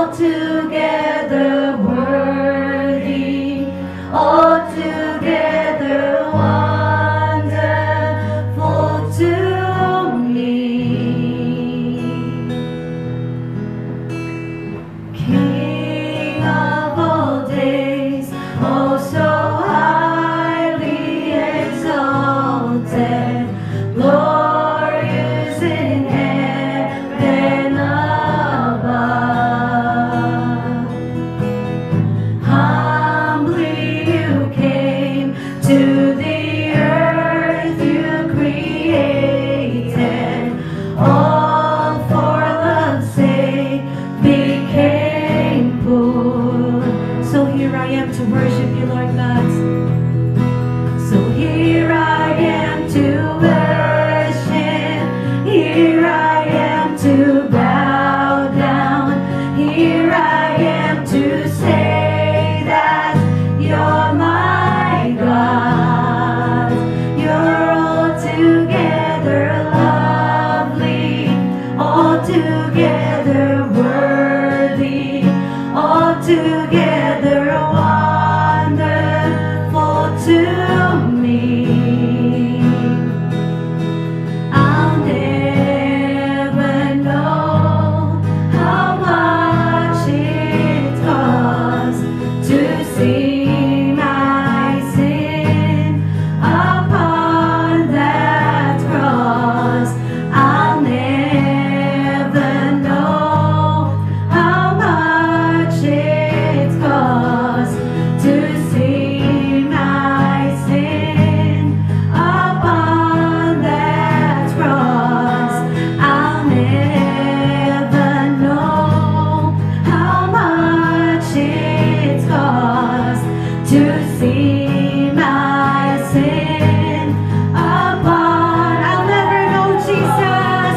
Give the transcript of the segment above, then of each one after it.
altogether worthy, altogether wonderful to me. King of all days, oh so highly exalted, glorious in heaven above. Humbly you came to the earth you created, all for love's sake became poor. So here I am to worship you, Lord God. So here I am to worship, here I am to bow down, here I am to say that you're my God. You're altogether lovely, altogether worthy, altogether wonderful to me. I'll never know how much it costs to see my sin upon that cross. I'll never know how much it costs to see my sin upon that cross. I'll never know how much it costs to see my sin upon. I'll never know, Jesus.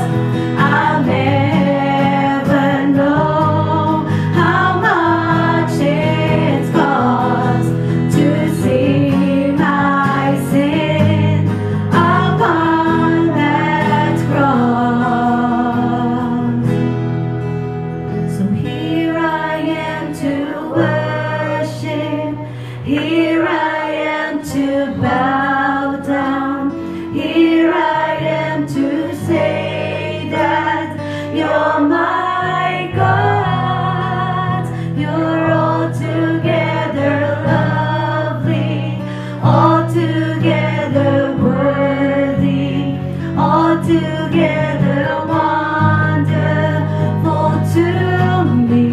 I'll never know how much it costs to see my sin upon that cross. So here I am to worship, here I am to bow down, here I am to say that you're my God. You're altogether lovely, altogether worthy, altogether wonderful to me.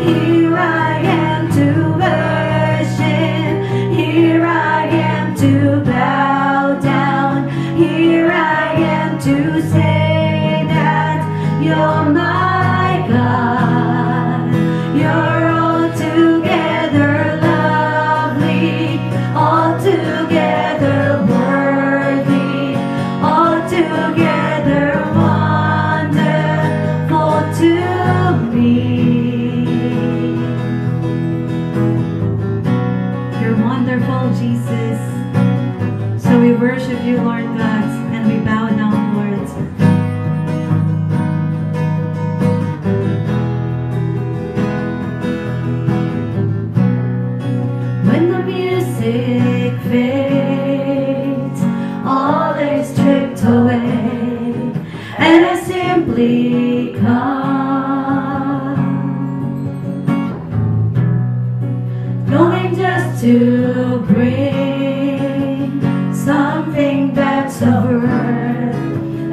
Here I am to worship, here I am to bow down, here I am to say that you're my God. You're altogether lovely, altogether worthy, altogether wonderful to me. You're wonderful, Jesus. So we worship you, Lord God, and we bow down, Lord. When the music fades, all is stripped away, and I simply come, knowing just to bring something that's of worth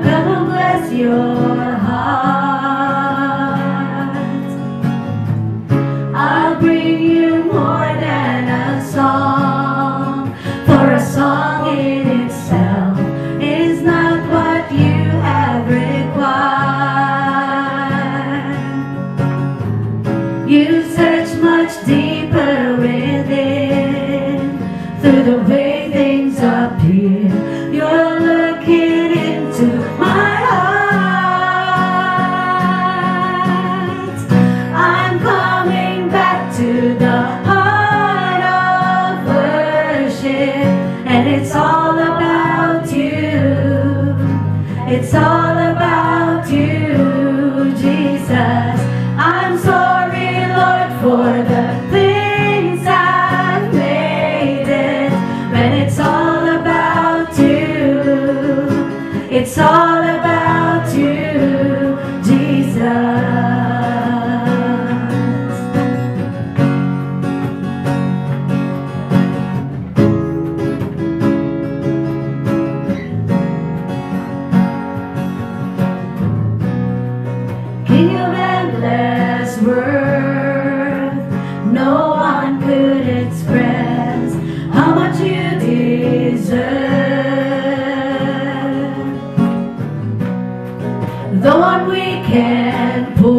that will bless your heart. I'll bring you more than a song, for a song in itself is not what you have required. You search much deeper within, through the way things appear. You're looking into my heart. endless worth. No one could express how much you deserve. The one we can put,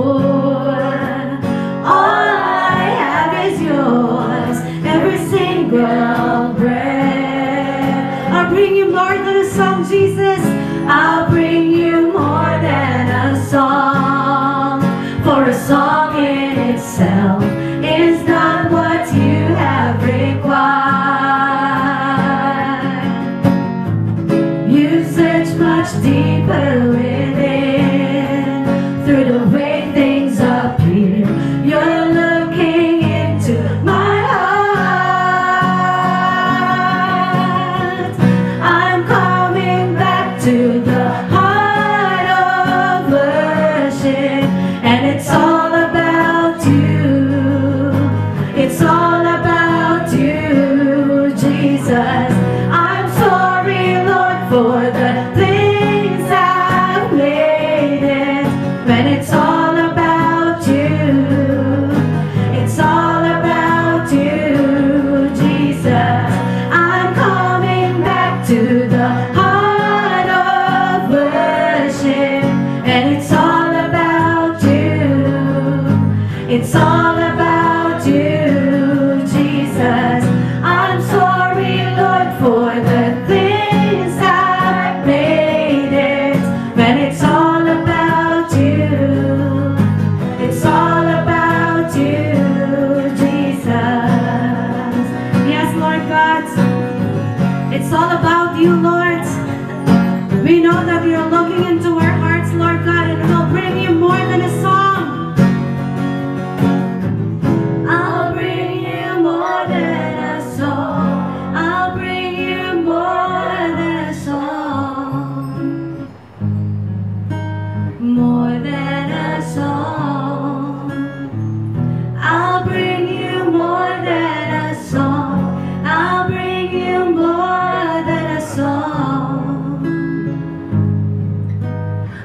all I have is yours, every single breath. I'll bring you more than a song, Jesus. I'll bring you more than a song, for a song in itself is not what you have required. You search much deeper within, through the way things appear. You're looking into my heart. I'm coming back to the heart of worship, and it's all about you. It's all about you, Jesus. I'm sorry, Lord, for the things I've made it, when it's all about you. It's all about you, Jesus. I'm coming back to the heart of worship, and it's all about you. It's all about you, Jesus. I'm sorry, Lord, for the things I've made it, when it's all about you. It's all about you, Jesus. Yes, Lord God, it's all about you, Lord. We know that you're looking into our hearts, Lord God, and we'll bring you more than a song. I'll bring you more than a song. I'll bring you more than a song. More than a song. I'll bring you more than a song. I'll bring you more than a song.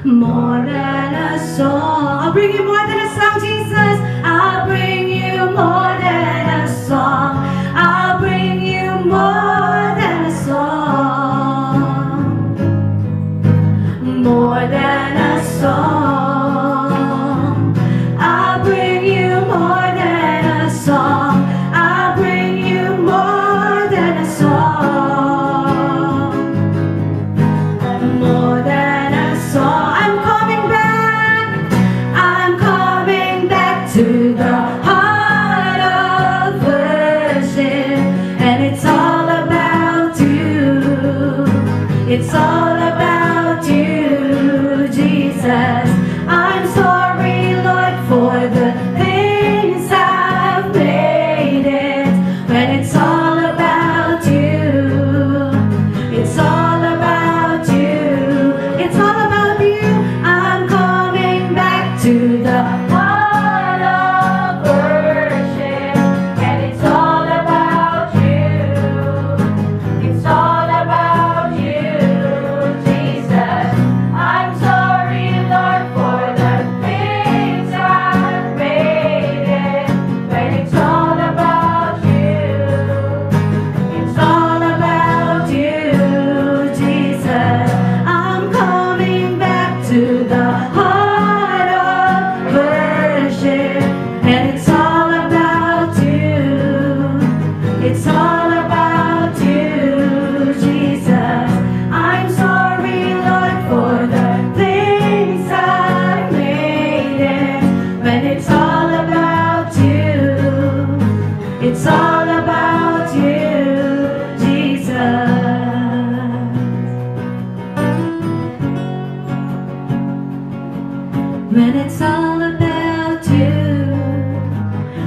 More than a song. I'll bring you more than a song, Jesus. I'll bring you more than a song. I'll bring you more than a song. More than a song. I'll bring you more than a song. I'll bring you more than a song. More than a song. I'm coming back. I'm coming back to the heart of worship, and it's all about you. It's all about you, Jesus. I'm sorry, Lord, for the things I've made it, when it's all about you. It's all about you. It's all about you. I'm coming back to the heart of worship, and it's all about you. It's all about you, Jesus. I'm sorry, Lord, for the things I've made it, when it's all about you. It's all about you, Jesus. I'm coming back to the heart of worship, and it's all about you. It's all about you, Jesus. I'm sorry, Lord, for the things I've made it, when it's all about you. It's all about you, Jesus. When it's all about you,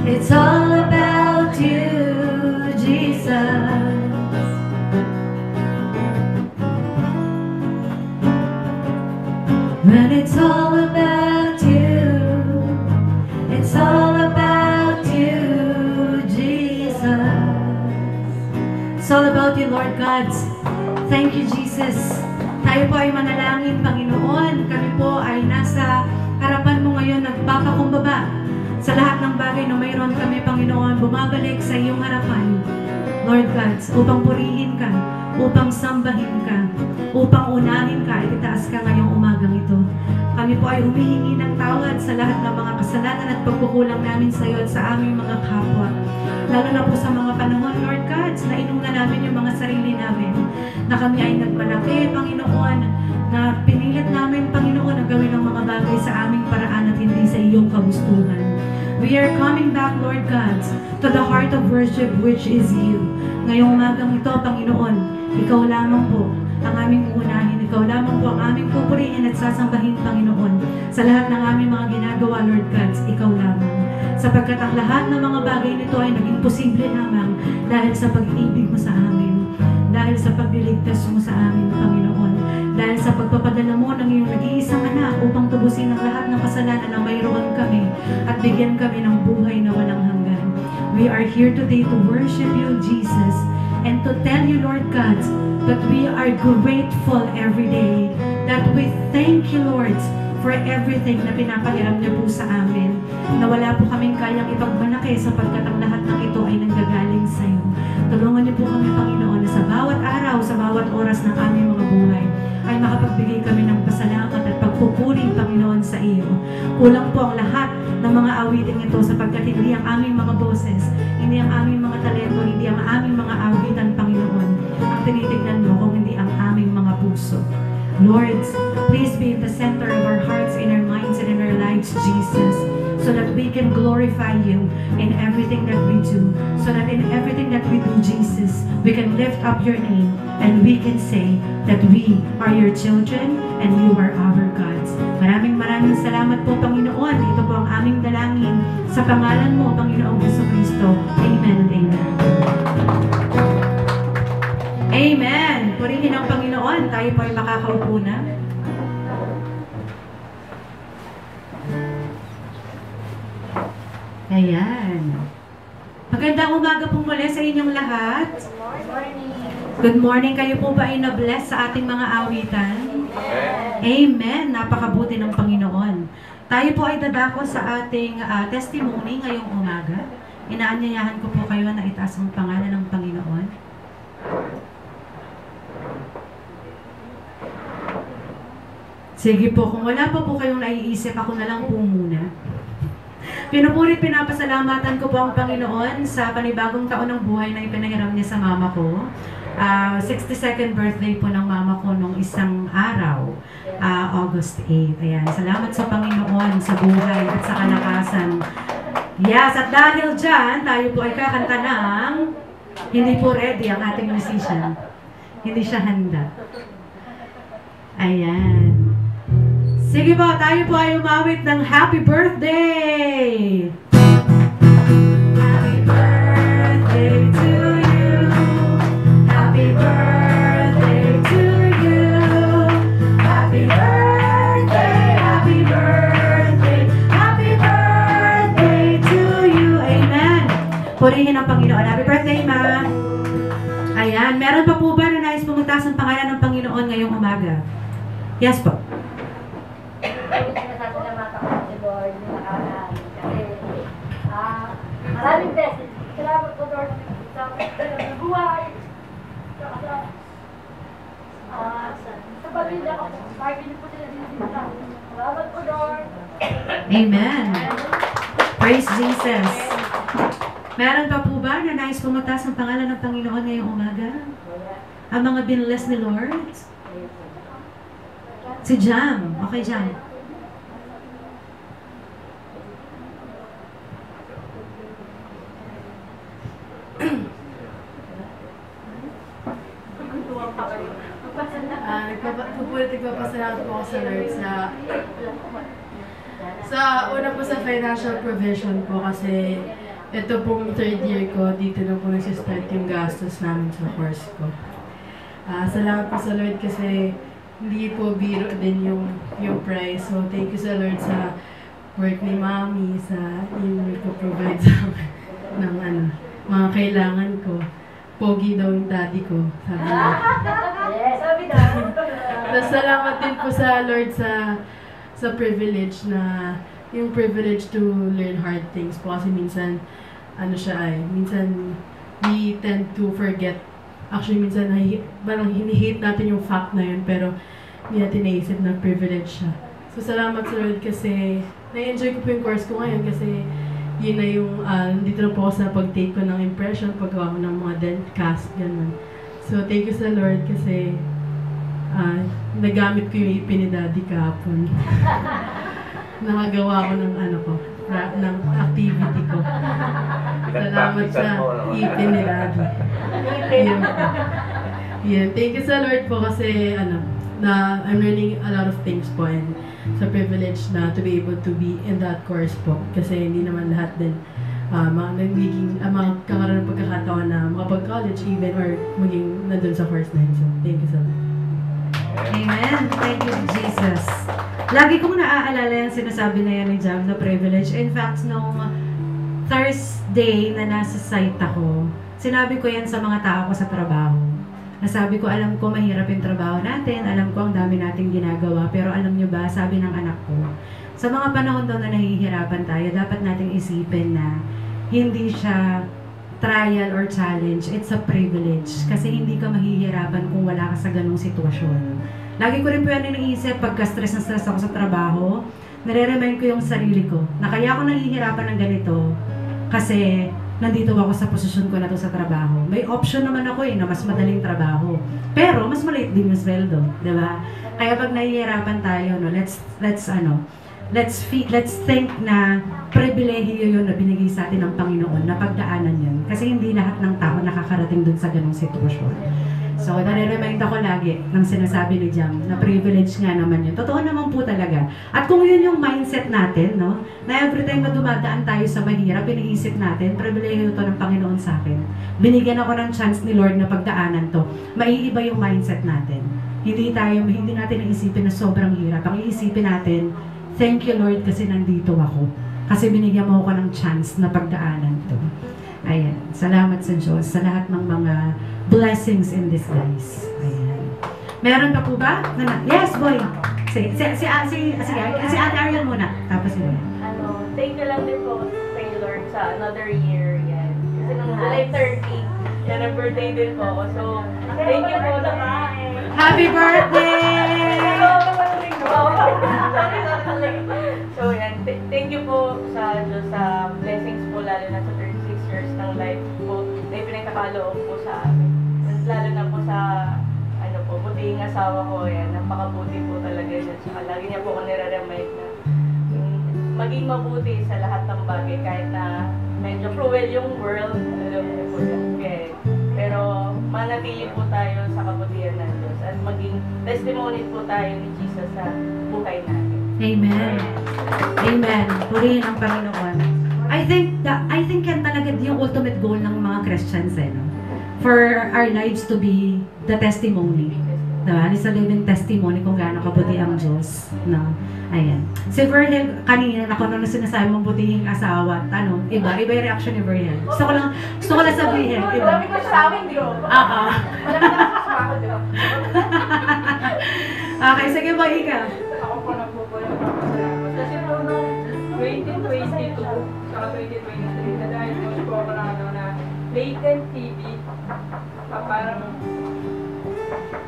it's all about you, Jesus. When it's all about you, it's all about you, Jesus. It's all about you, Lord God. Thank you, Jesus. Tayo po ay manalangin, Panginoon. Kami po ay nasa harapan mo ngayon, nagpapakumbaba Sa lahat ng bagay na mayroon kami, Panginoon, bumabalik sa iyong harapan, Lord God, upang purihin ka, upang sambahin ka, upang unahin ka, ititaas ka ngayong umagang ito. Kami po ay humihingi ng tawad sa lahat ng mga kasalanan at pagkukulang namin sa iyo at sa aming mga kapwa. Lalo na po sa mga panahon, Lord God, na inuna namin yung mga sarili namin, na kami ay nagmalaki, Panginoon, na pinilit namin, Panginoon, na gawin ang mga bagay sa aming paraan at hindi sa iyong kagustuhan. We are coming back, Lord God, to the heart of worship, which is you. Ngayong umagang ito, Panginoon, ikaw lamang po ang aming uunahin. Ikaw lamang po ang aming pupurihin at sasambahin, Panginoon. Sa lahat ng aming mga ginagawa, Lord God, ikaw lamang. Sapagkat ang lahat ng mga bagay nito ay naging posible lamang dahil sa pag-ibig mo sa amin. Dahil sa pagliligtas mo sa amin, Panginoon. Dahil sa pagpapadala mo ng iyong nag-iisang anak upang tubusin ang lahat ng kasalanan na mayroon kami at bigyan kami ng buhay na walang hanggan. We are here today to worship you, Jesus, and to tell you, Lord God, that we are grateful every day, that we thank you, Lord, for everything na pinapahiram niyo po sa amin, na wala po kaming kayang ipagmalaki sapagkat ang lahat ng ito ay nanggagaling sa iyo. Tulungan niyo po kami, Panginoon, na sa bawat araw, sa bawat oras ng aming mga buhay, ay makapagbigay kami ng pasalamat at pagpupuring, Panginoon, sa iyo. Kulang po ang lahat ng mga awiting ito sapagkat hindi ang aming mga boses, hindi ang aming mga talento, hindi ang aming mga awitan, Panginoon, ang tinitignan mo kung hindi ang aming mga puso. Lord, please be in the center of our hearts, in our minds, and in our lives, Jesus, so that we can glorify you in everything that we do, so that in everything that we do, Jesus, we can lift up your name, and we can say that we are your children, and you are our gods. Maraming salamat po, Panginoon. Ito po ang aming dalangin sa pangalan mo, Panginoong Jesucristo. Amen and amen. Amen. Purihin ang Panginoon. Tayo po ay makakaupo na. Ayan. Magandang umaga po muli sa inyong lahat. Good morning. Kayo po ba ay na-bless sa ating mga awitan? Amen. Napakabuti ng Panginoon. Tayo po ay dadako sa ating testimony ngayong umaga. Inaanyayahan ko po kayo na itaas ang pangalan ng Panginoon. Sige po, kung wala pa po kayong naiisip, ako na lang po muna. Pinupurit, pinapasalamatan ko po ang Panginoon sa panibagong taon ng buhay na ipinahiram niya sa mama ko. 62nd birthday po ng mama ko nung isang araw, August 8. Ayan, salamat sa Panginoon sa buhay at sa kalakasan. Yes, at dahil dyan, tayo po ay kakanta ng hindi po ready ang ating musician. Hindi siya handa. Ayan. Sige po, tayo po ay umawit ng Happy Birthday! Happy birthday to you. Happy birthday to you. Happy birthday, happy birthday, happy birthday to you. Amen. Purihin ang Panginoon. Happy birthday, Ma. Ayan. Meron pa po ba na nais pumuntas ang pangalan ng Panginoon ngayong umaga? Yes po. Maraming beses. Salamat po, Lord, sa buhay. Sa pamilya ko po. Kahit hindi po sila dinidita. Salamat po, Lord. Amen. Praise Jesus. Meron pa po ba na nais pumuntas ang pangalan ng Panginoon ngayong umaga? Ang mga binless ni Lord? Si Jam. Okay, Jam. Nagpapasalamat po ako sa Lord sa una po sa financial provision po kasi ito pong third year ko, dito na po nagsistart yung gastos namin sa course ko. Salamat po sa Lord kasi hindi po biro din yung price. So thank you sa Lord sa work ni Mami, sa yung provide sa akin ng mga kailangan ko. Pogi daw yung daddy ko, sabi niya. Yes, sabi daw. Tapos salamat din po sa Lord sa privilege na yung privilege to learn hard things po kasi minsan, minsan we tend to forget. Actually, minsan parang hinihate natin yung fact na yun, pero hindi natin naisip na privilege siya. So, salamat sa Lord kasi na-enjoy ko po yung course ko ngayon kasi yun na yung, dito na po ako sa pag-take ko ng impression, paggawa ko ng mga dent cast, gano'n. So, thank you sa Lord kasi nagamit ko yung ipin ni Daddy kahapon. Nakagawa ko ng ng activity ko. Salamat sa ipin ni Daddy. Yeah, thank you sa Lord po kasi na I'm learning a lot of things po and sa privilege na to be able to be in that course po kasi hindi naman lahat din magkakaroon ng pagkakataon na makapag-college even or maging nandun sa course na yun. So, thank you so much. Amen. Thank you, Jesus. Lagi kong naaalala yung sinasabi na yan ni Jam na privilege. In fact, nung Thursday na nasa site ako, sinabi ko yan sa mga tao ko sa trabaho. Nasabi ko, alam ko mahirap yung trabaho natin, alam ko ang dami nating ginagawa, pero alam nyo ba, sabi ng anak ko, sa mga panahon daw na nahihirapan tayo, dapat nating isipin na hindi siya trial or challenge, it's a privilege. Kasi hindi ka mahihirapan kung wala ka sa ganung sitwasyon. Lagi ko rin po yan iniisip, pagka-stress na stress ako sa trabaho, nare-remind ko yung sarili ko, na kaya ako nahihirapan ng ganito, kasi nandito ako sa posisyon ko na to sa trabaho. May option naman ako na mas madaling trabaho. Pero, mas maliit din yung sweldo. Diba? Kaya pag nahihirapan tayo, let's think na pribilehiyo yun na binigay sa atin ng Panginoon, na pagdaanan yun. Kasi hindi lahat ng tao nakakarating dun sa ganong sitwasyon. So, nare-remind ako lagi ng sinasabi ni Jam na privilege nga naman yun. Totoo naman po talaga. At kung yun yung mindset natin, no, na every time na dumadaan tayo sa mahirap, iniisip natin, privilege ito ng Panginoon sa akin. Binigyan ako ng chance ni Lord na pagdaanan to. Maiiba yung mindset natin. Hindi natin iisipin na sobrang hirap. Ang iisipin natin, thank you Lord kasi nandito ako. Kasi binigyan mo ako ng chance na pagdaanan to. Ayan. Salamat sa Diyos sa lahat ng mga blessings in disguise. Ayan. Meron pa po ba? Yes, boy. Si Ate Ariel muna. Tapos si Boy. Thank you lang din po kay Lord sa another year. Yan. Kasi nung July 30, yan ang birthday din po ako. So, thank you po naman. Happy birthday! So, yan. Thank you po sa Diyos sa blessings po, lalo na sa 36 years ng life po na ipinagkakaloob po sa amin. Lalo na po sa butihing asawa ko, yan, napakabuti po talaga siya. Saka lagi niya po ako nire-remind na maging mabuti sa lahat ng bagay kahit na medyo cruel yung world, alam niyo po yan. Okay. Pero manatili po tayo sa kabutihan ng Diyos at maging testimony po tayo ni Jesus sa buhay natin. Amen. Amen. Purihin ang Panginoon. I think yan talaga yung ultimate goal ng mga Christians no? For our lives to be the testimony. Diba? It's a living testimony kung gaano kabuti ang Diyos. No? Ayan. Si Verhel, kanina, nung sinasabi mong butihing asawa, iba yung reaction ni Verhel. Gusto ko lang sabihin, iba. Marami ko sa amin, di ba? Marami ko sa amin, di ba? Okay, sige ba, Ika? Ako po nagpupulong kasi po nung 2022 saka 2023 na-diagnose po ako na latent TB. Parang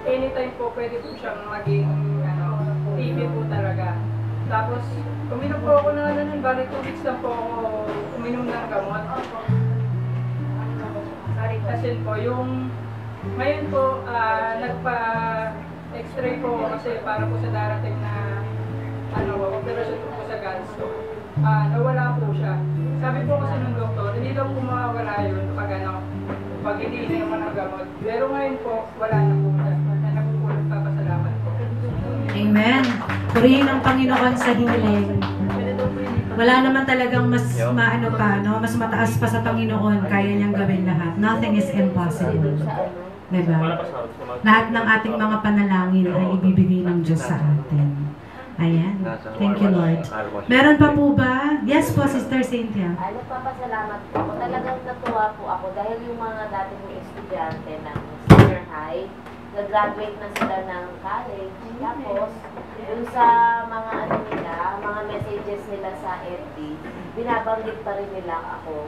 anytime po pwede po siyang maging TB po talaga. Tapos uminom po ako ng bali 2 weeks lang po ako uminom ng gamot. Kasi po yung ngayon po nagpa-x-ray po kasi para po sa darating na operasyon po sa gallstone. Nawala po siya. Sabi po kasi ng doktor, hindi daw po mawawala yun pag hindi na yung mga gamot. Pero ngayon po, wala na po siya. Kaya po nagpapasalamat po. Amen. Purihin ang Panginoon sa healing. Wala naman talagang mas mas mataas pa sa Panginoon, kaya niyang gawin lahat. Nothing is impossible. Diba? Lahat ng ating mga panalangin ay ibibigay ng Diyos sa atin. Ayan. Thank you, Lord. Meron pa po ba? Yes po, Sister Cynthia. Nagpapasalamat po ako. Talagang natuwa po ako dahil yung mga dati kong estudyante ng senior high, nag-graduate na sila ng college. Tapos, dun sa mga ano nila, mga messages nila sa FB, binabanggit pa rin nila ako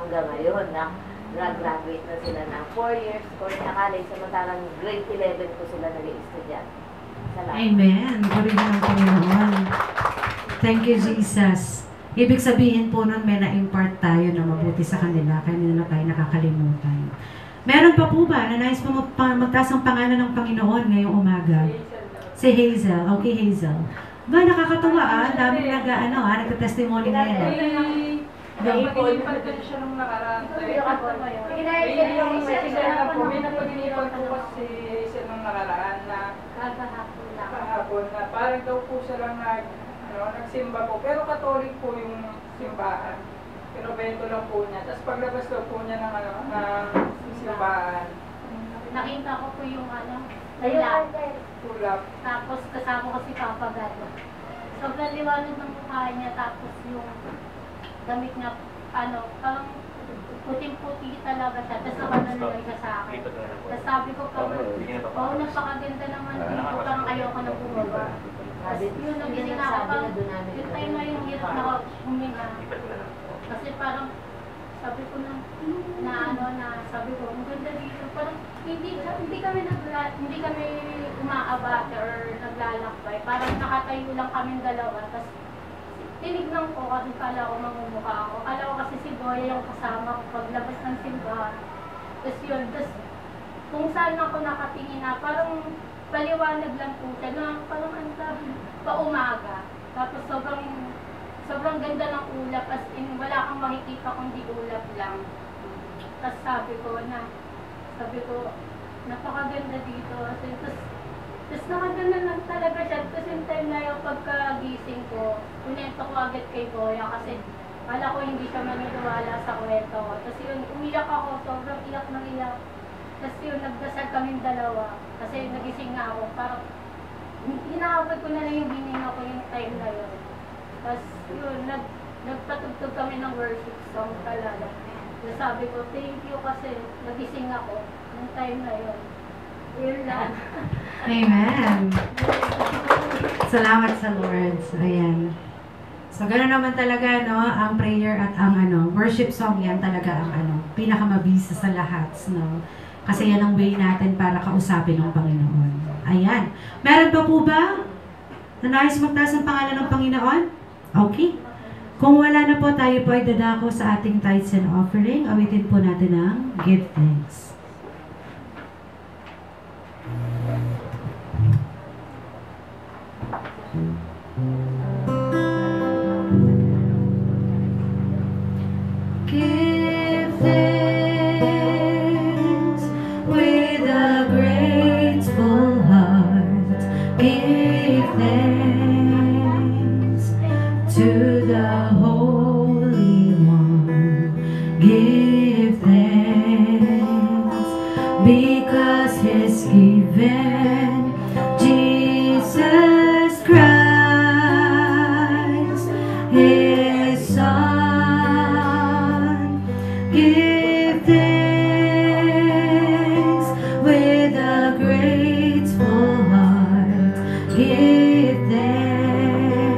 hanggang ngayon na graduate na sila ng 4 years course na college, samantalang grade 11 ko sila nag-i-estudyante. Salamat. Amen. Purihin ng Panginoon. Thank you, Jesus. Ibig sabihin po nun, may na-impart tayo na mabuti sa kanila, kaya nila tayo nakakalimutan. Meron pa po ba na nais po magtaas ang pangalan ng Panginoon ngayong umaga? Si Hazel. Okay, Hazel. Ba, nakakatawa Daming nagka-testimony ngayon. Napag-inipan ko siya nung nakaraan. May napag-inipan ko kasi siya nung nakaraan na kahapon na parang daw po siya lang nagsimba po. Pero Katolik po yung simbahan. Pero bento lang po niya. Tapos paglabas daw po niya ng simbahan. Nakita ko po yung Tulap. tapos kasama ko si Papa Gato. Sobrang liwanag ng mukha niya, tapos yung damit niya, parang puting-puti talaga siya. Tapos nakanalagay siya sa akin. Tapos sabi ko pa, napakaganda naman dito, parang ayoko na bumaba. Tapos yun, nagising ako parang, yung time na yung hirap na huminga. Kasi parang, sabi ko sabi ko, ang ganda dito. Parang, hindi kami umaabate or naglalakbay. Parang nakatayo lang kami dalawa. Tapos, tinignan ko kasi kala ko mamumukha ako. Kala ko kasi si Boya yung kasama ko paglabas ng simbahan. Tapos yun, kung saan ako nakatingin na, parang paliwanag lang po siya na parang paumaga. Tapos sobrang ganda ng ulap, as in wala kang makikita kundi ulap lang. Tapos sabi ko, napakaganda dito. Tapos nakaganda lang talaga siya. Tapos yung time na yung pagkagising ko, kunento ko agad kay Boya kasi kala ko hindi siya maniniwala sa kwento ko. Tapos yun, umiyak ako, sobrang iyak ng iyak. Tapos yun, nagdasal kaming dalawa kasi nagising nga ako. Parang hinahabad ko na lang yung hininga ko yung time na yun. Tapos yun, nagpatugtog kami ng worship song talaga. Tapos sabi ko, thank you kasi nagising ako yung time na yun. Yun lang. Amen. Salamat sa Lord. Ayan. So, gano'n naman talaga, ang prayer at ang worship song, yan talaga ang pinakamabisa sa lahat, Kasi yan ang way natin para kausapin ng Panginoon. Ayan. Meron pa po ba na nais magtaas ang pangalan ng Panginoon? Okay. Kung wala na po, tayo po ay dadako sa ating tithes and offering. Awitin po natin ang give thanks. Give thanks with a grateful heart. Give thanks to the Holy One. Give thanks because He's given Jesus Christ, His Son. Give thanks with a grateful heart. Give thanks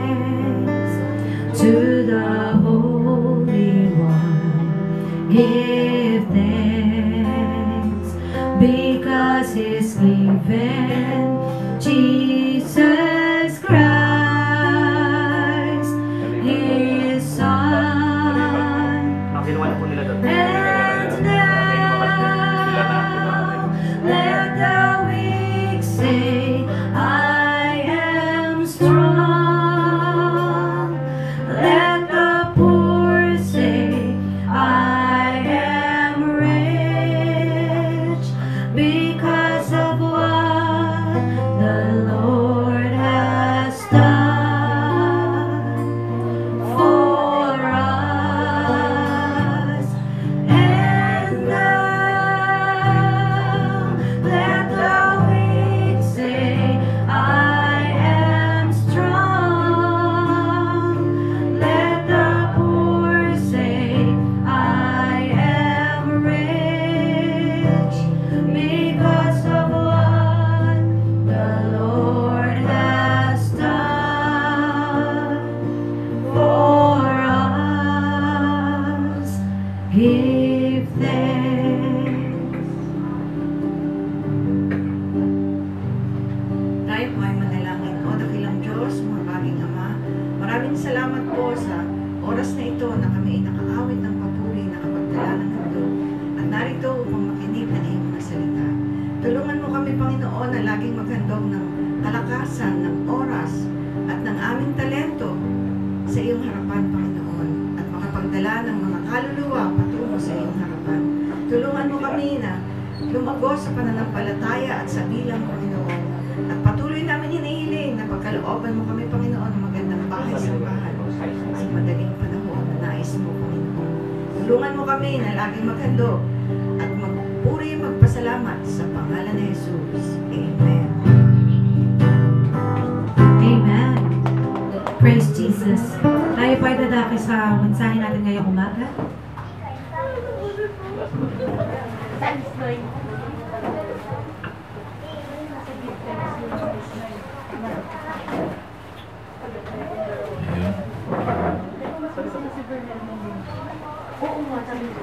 to the Holy One. Give thanks give thanks. Tayo po ay manalangin. O dakilang Diyos, mga baging Ama, maraming salamat po sa oras na ito na kami ay nakaawit ng papuri na kapagdala ng handog at narito upang makinig ng iyong mga salita. Tulungan mo kami, Panginoon, na laging maghandog ng kalakasan, ng oras at ng aming talento sa iyong harapan, Panginoon, at makapagdala ng mga kaluluwa patungo sa iyong harapan. Tulungan mo kami na lumago sa pananampalataya at sa bilang, Panginoon, at patuloy namin hinihiling na pagkalooban mo kami, Panginoon, ng magandang bahay-sambahan sa madaling panahon na nais mo, Panginoon. Tulungan mo kami na laging maghandog at magpuri magpasalamat sa pangalan ni Jesus. Amen. Amen. Praise Jesus. Tayo po ay dadaki sa mensahe natin ngayong umaga. Oo nga, sabi ko.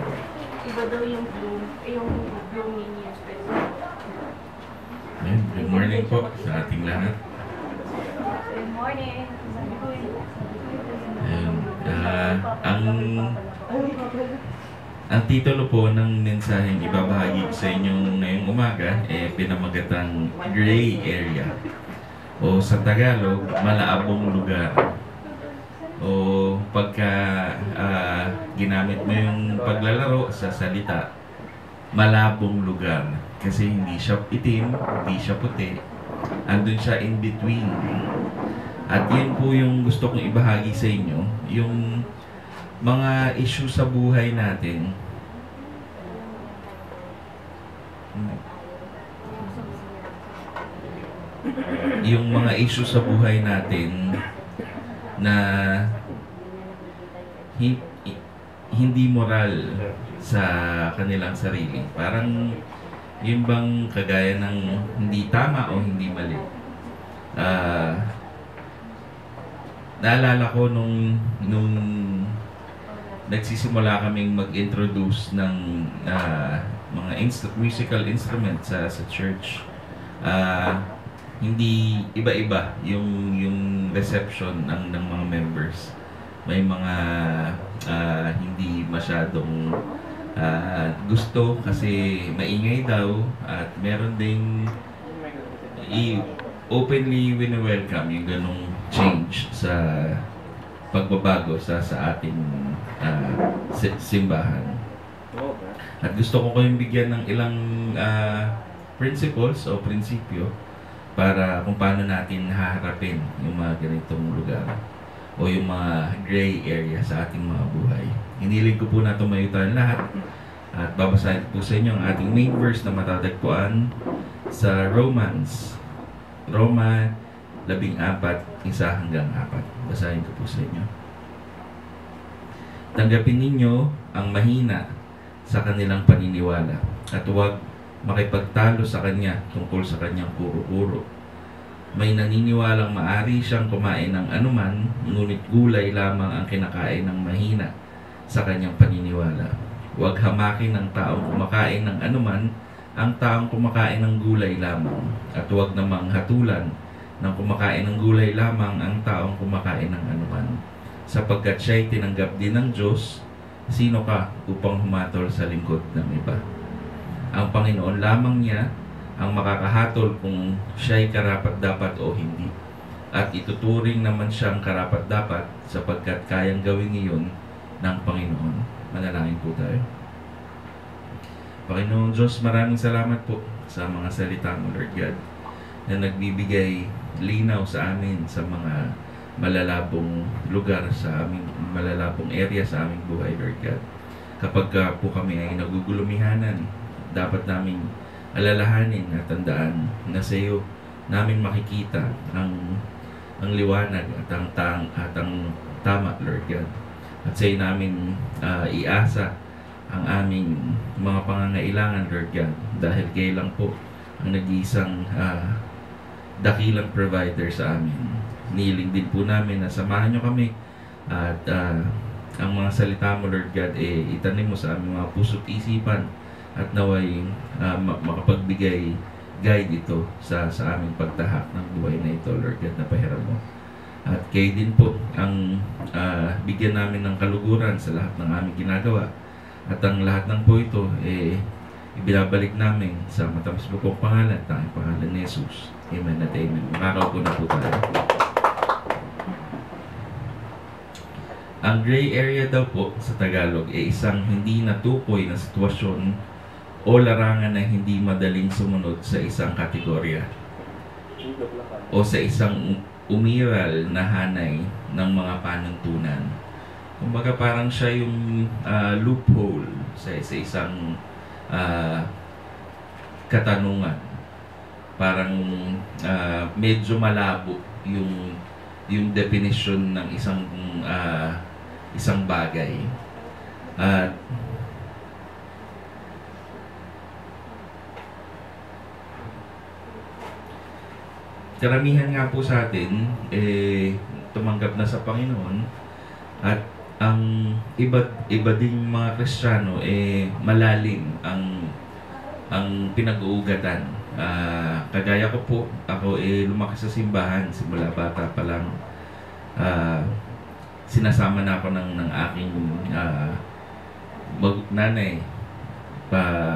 Iba daw yung blooming yung special. Ayan, good morning po sa ating lahat. Good morning. Ayan, ang titulo po ng mensaheng ibabahagi ko sa inyo ngayong umaga pinamagatang gray area o sa Tagalog, malaabong lugar. O pagka ginamit mo yung paglalaro sa salita, malabong lugar. Kasi hindi siya itim, hindi siya puti. Andun siya in between. At yun po yung gusto kong ibahagi sa inyo, yung mga issue sa buhay natin. Yung mga issue sa buhay natin na hindi moral sa kanilang sarili. Parang yun bang kagaya ng hindi tama o hindi mali. Naalala ko nung nagsisimula kaming mag-introduce ng mga musical instruments sa church. Hindi iba-iba yung reception ng mga members. May mga hindi masyadong gusto kasi maingay daw, at meron ding openly wini-welcome yung ganong change sa pagbabago sa ating simbahan. At gusto ko kayong bigyan ng ilang principles o prinsipyo para kung paano natin haharapin yung mga ganitong lugar o yung mga gray area sa ating mga buhay. Hiniling ko po na tumayo tayong lahat at babasahin po sa inyo ang ating main verse na matatagpuan sa Roma 14:1-4. Basahin ko po sa inyo. Tanggapin ninyo ang mahina sa kanilang paniniwala at huwag makipagtalo sa kanya tungkol sa kanyang kuro-kuro. May naniniwalang maari siyang kumain ng anuman, ngunit gulay lamang ang kinakain ng mahina sa kanyang paniniwala. Huwag hamakin ng taong kumakain ng anuman ang taong kumakain ng gulay lamang, at huwag namang hatulan ng kumakain ng gulay lamang ang taong kumakain ng anuman, sapagkat siya'y tinanggap din ng Diyos. Sino ka upang humatol sa lingkod ng iba? Ang Panginoon lamang niya ang makakahatol kung siya'y karapat-dapat o hindi. At ituturing naman siyang karapat-dapat sapagkat kayang gawin iyon ng Panginoon. Manalangin po tayo. Panginoon Diyos, maraming salamat po sa mga salita mo, Lord God, na nagbibigay linaw sa amin sa mga malalabong lugar, sa aming malalabong area sa aming buhay, Lord God. Kapag po kami ay nagugulumihanan, dapat namin alalahanin at tandaan na sa iyo namin makikita ang liwanag at ang tama, Lord God. At sa iyo namin iasa ang aming mga pangangailangan, Lord God, dahil kayo lang po ang nag-iisang dakilang provider sa amin. Niling din po namin na samahan nyo kami at ang mga salita mo, Lord God, itanim mo sa aming mga puso't isipan at naway makapagbigay guide ito sa aming pagtahak ng buhay na ito, Lord God, na pahiram mo. At kayo din po ang bigyan namin ng kaluguran sa lahat ng aming ginagawa. At ang lahat ng po ito, ibinabalik namin sa matamis mo pong pangalan, tanging pangalan ni Jesus. Amen at amen. Makakaupo na po tayo. Ang gray area daw po sa Tagalog ay isang hindi natukoy na sitwasyon o larangan na hindi madaling sumunod sa isang kategorya o sa isang umiral na hanay ng mga panuntunan. Kumbaga parang siya yung loophole sa isang katanungan. Parang medyo malabo yung definition ng isang bagay. At karamihan nga po sa atin tumanggap na sa Panginoon, at ang iba ding mga Kristiyano malalim ang pinag-uugatan. Kagaya ko po, ako lumaki sa simbahan simula bata pa lang. Sinasama na ako ng aking nanay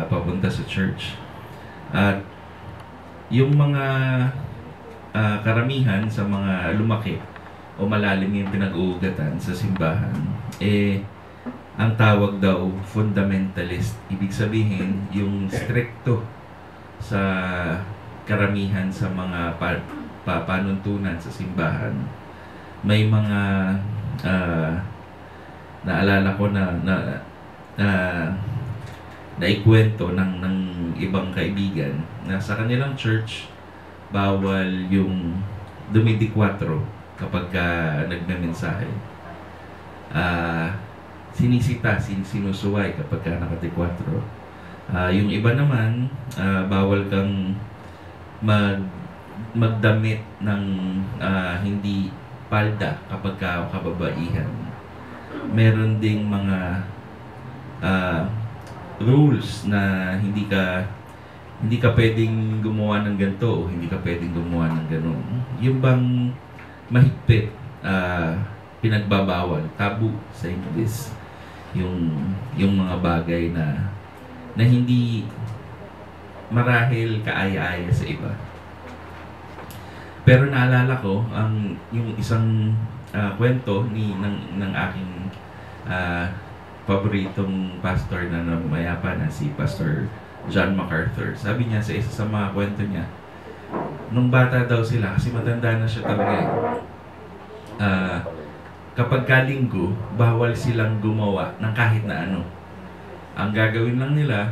papunta sa church. At yung mga karamihan sa mga lumaki o malalim yung pinag-uugatan sa simbahan, ang tawag daw fundamentalist. Ibig sabihin, yung stricto sa karamihan sa mga panuntunan sa simbahan. May mga naalala ko na naikwento ng ibang kaibigan na sa kanilang church, bawal yung dumidikwatro kapag nagme-mensahe. Sinusuway kapag nakadikwatro. Yung iba naman, bawal kang magdamit ng hindi palda kapag kababaihan. Meron ding mga rules na hindi ka pwedeng gumawa ng ganito o hindi ka pwedeng gumawa ng ganun. Yung bang mahigpit, pinagbabawal, tabu sa English, yung mga bagay na hindi marahil kaaya-aya sa iba. Pero naalala ko yung isang kwento ng aking paboritong pastor na namayapa na, si Pastor John MacArthur. Sabi niya sa isa sa mga kwento niya, nung bata daw sila, kasi matanda na siya talaga, kapag kalinggo, bawal silang gumawa ng kahit na ano. Ang gagawin lang nila,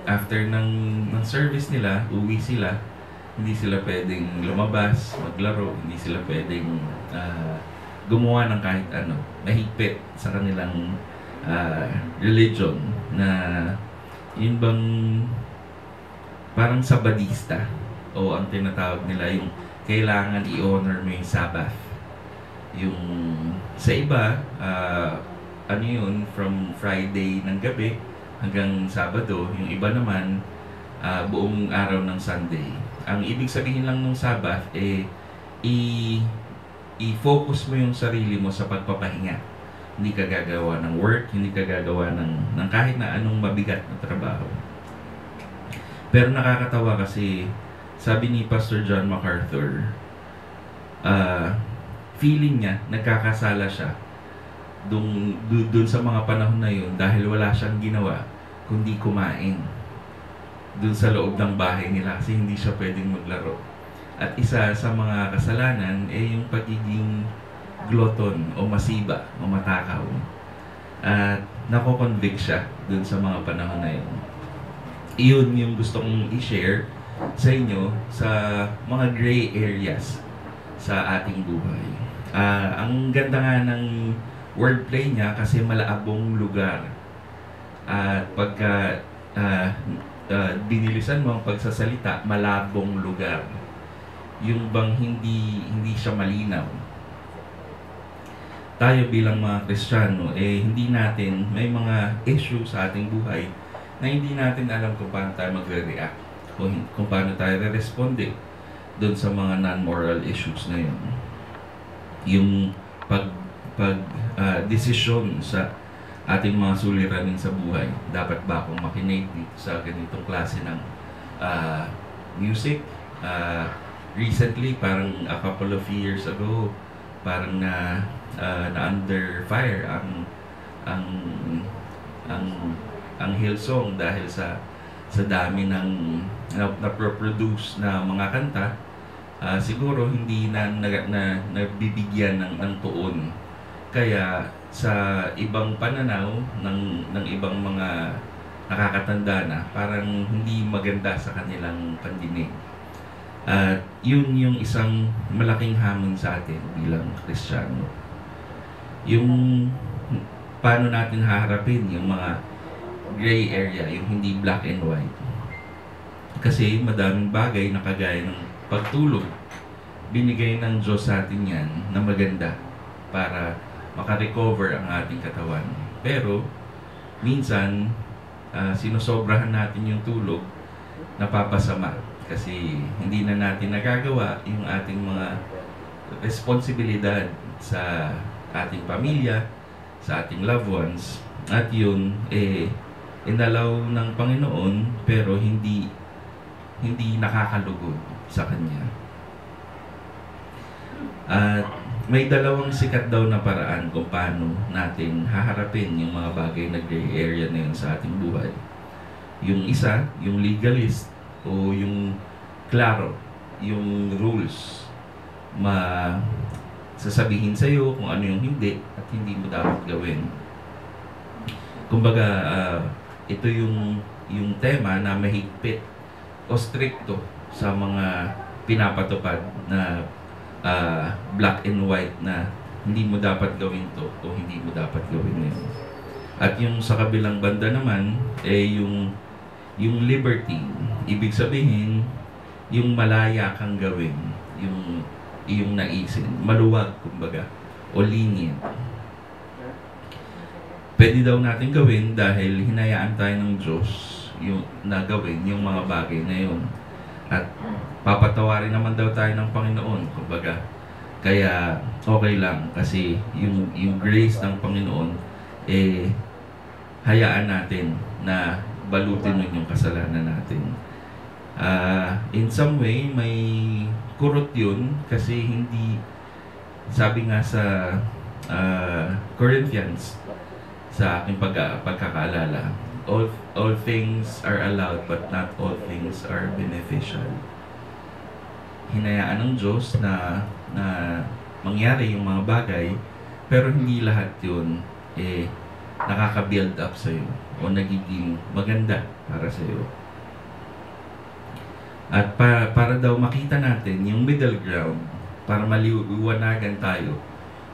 after ng service nila, uwi sila. Hindi sila pwedeng lumabas, maglaro, hindi sila pwedeng gumawa ng kahit ano. Mahigpit sa kanilang religion na yun bang parang sabadista, o ang tinatawag nila yung kailangan i-honor mo yung Sabbath. Yung sa iba, ano yun, from Friday ng gabi hanggang Sabado. Yung iba naman, buong araw ng Sunday. Ang ibig sabihin lang ng Sabbath, i-focus mo yung sarili mo sa pagpapahinga. Hindi ka gagawa ng work, hindi ka gagawa ng kahit na anong mabigat na trabaho. Pero nakakatawa kasi, sabi ni Pastor John MacArthur, feeling niya, nagkakasala siya dun sa mga panahon na yun dahil wala siyang ginawa kundi kumain dun sa loob ng bahay nila kasi hindi siya pwedeng maglaro. At isa sa mga kasalanan yung pagiging glutton o masiba o matakaw. At nako-convict siya dun sa mga panahon na yun. Iyon yung gusto kong i-share sa inyo sa mga gray areas sa ating buhay. Ang ganda nga ng wordplay niya kasi malaabong lugar. At pagka binilisan mo ang pagsasalita, malabong lugar. Yung bang hindi siya malinaw. tayo bilang mga Kristiyano, hindi natin, may mga issue sa ating buhay na hindi natin alam kung paano tayo magre-react, kung paano tayo re-responde doon sa mga non-moral issues na yun. Yung desisyon sa ating mga suliranin sa buhay. Dapat ba akong makinig dito sa ganitong klase ng music? Recently, parang a couple of years ago, parang na under fire ang Hillsong dahil sa dami ng na-produce na mga kanta. Siguro hindi na nabibigyan ng tuon. Kaya sa ibang pananaw ng ibang mga nakakatanda na, parang hindi maganda sa kanilang pandinig. At yun yung isang malaking hamon sa atin bilang Kristiyano. Yung paano natin haharapin yung mga gray area, yung hindi black and white. Kasi madaming bagay na kagaya ng pagtulog, binigay ng Diyos sa atin yan na maganda para makarecover ang ating katawan. Pero minsan, sinosobrahan natin yung tulog, napapasama. Kasi hindi na natin nagagawa yung ating mga responsibilidad sa ating pamilya, sa ating loved ones. At yun, inalaw ng Panginoon, pero hindi nakakalugod sa Kanya. At may dalawang sikat daw na paraan kung paano natin haharapin yung mga bagay na gray area na yun sa ating buhay. Yung isa, yung legalist, o yung klaro, yung rules, sasabihin sa'yo kung ano yung hindi at hindi mo dapat gawin. Kumbaga, ito yung tema na mahigpit o stricto sa mga pinapatupad na black and white na hindi mo dapat gawin to o hindi mo dapat gawin yun. At yung sa kabilang banda naman, yung liberty, ibig sabihin, yung malaya kang gawin, yung iyong naisin, maluwag kumbaga, o lenient. Pwede daw natin gawin dahil hinayaan tayo ng Diyos na gawin yung mga bagay na yun. At papatawarin naman daw tayo ng Panginoon, kumbaga. Kaya okay lang kasi yung grace ng Panginoon, hayaan natin na balutin nun yung kasalanan natin. In some way, may kurot yun kasi hindi, sabi nga sa Corinthians, sa aking pagkakaalala, all things are allowed but not all things are beneficial. Hinayaan ng Diyos na mangyari yung mga bagay, pero hindi lahat yun nakaka-build up sa'yo o nagiging maganda para sa'yo. At para daw makita natin yung middle ground, para maliwanagan tayo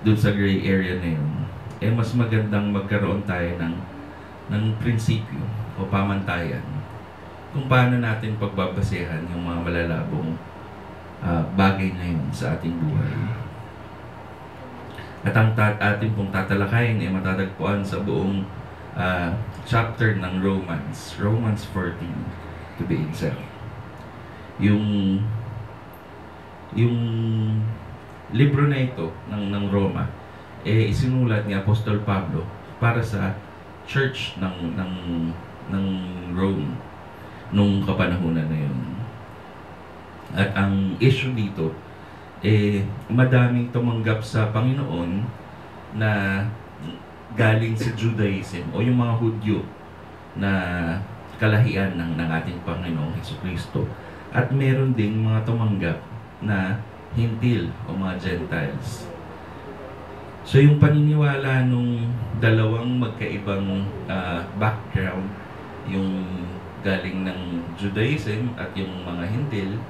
dun sa gray area na yun, mas magandang magkaroon tayo ng prinsipyo o pamantayan kung paano natin pagbabasehan yung mga malalabong bagay na yun sa ating buhay. At ang ating pong tatalakayin ay matatagpuan sa buong chapter ng Romans 14 to be exact. Yung libro na ito ng Roma isinulat ni Apostol Pablo para sa church ng Rome nung kapanahunan na yun. At ang issue dito madaming tumanggap sa Panginoon na galing sa Judaism o yung mga Hudyo na kalahian ng ating Panginoong Hesukristo. At meron ding mga tumanggap na Hintil o mga Gentiles. So yung paniniwala nung dalawang magkaibang background, yung galing ng Judaism at yung mga Hintil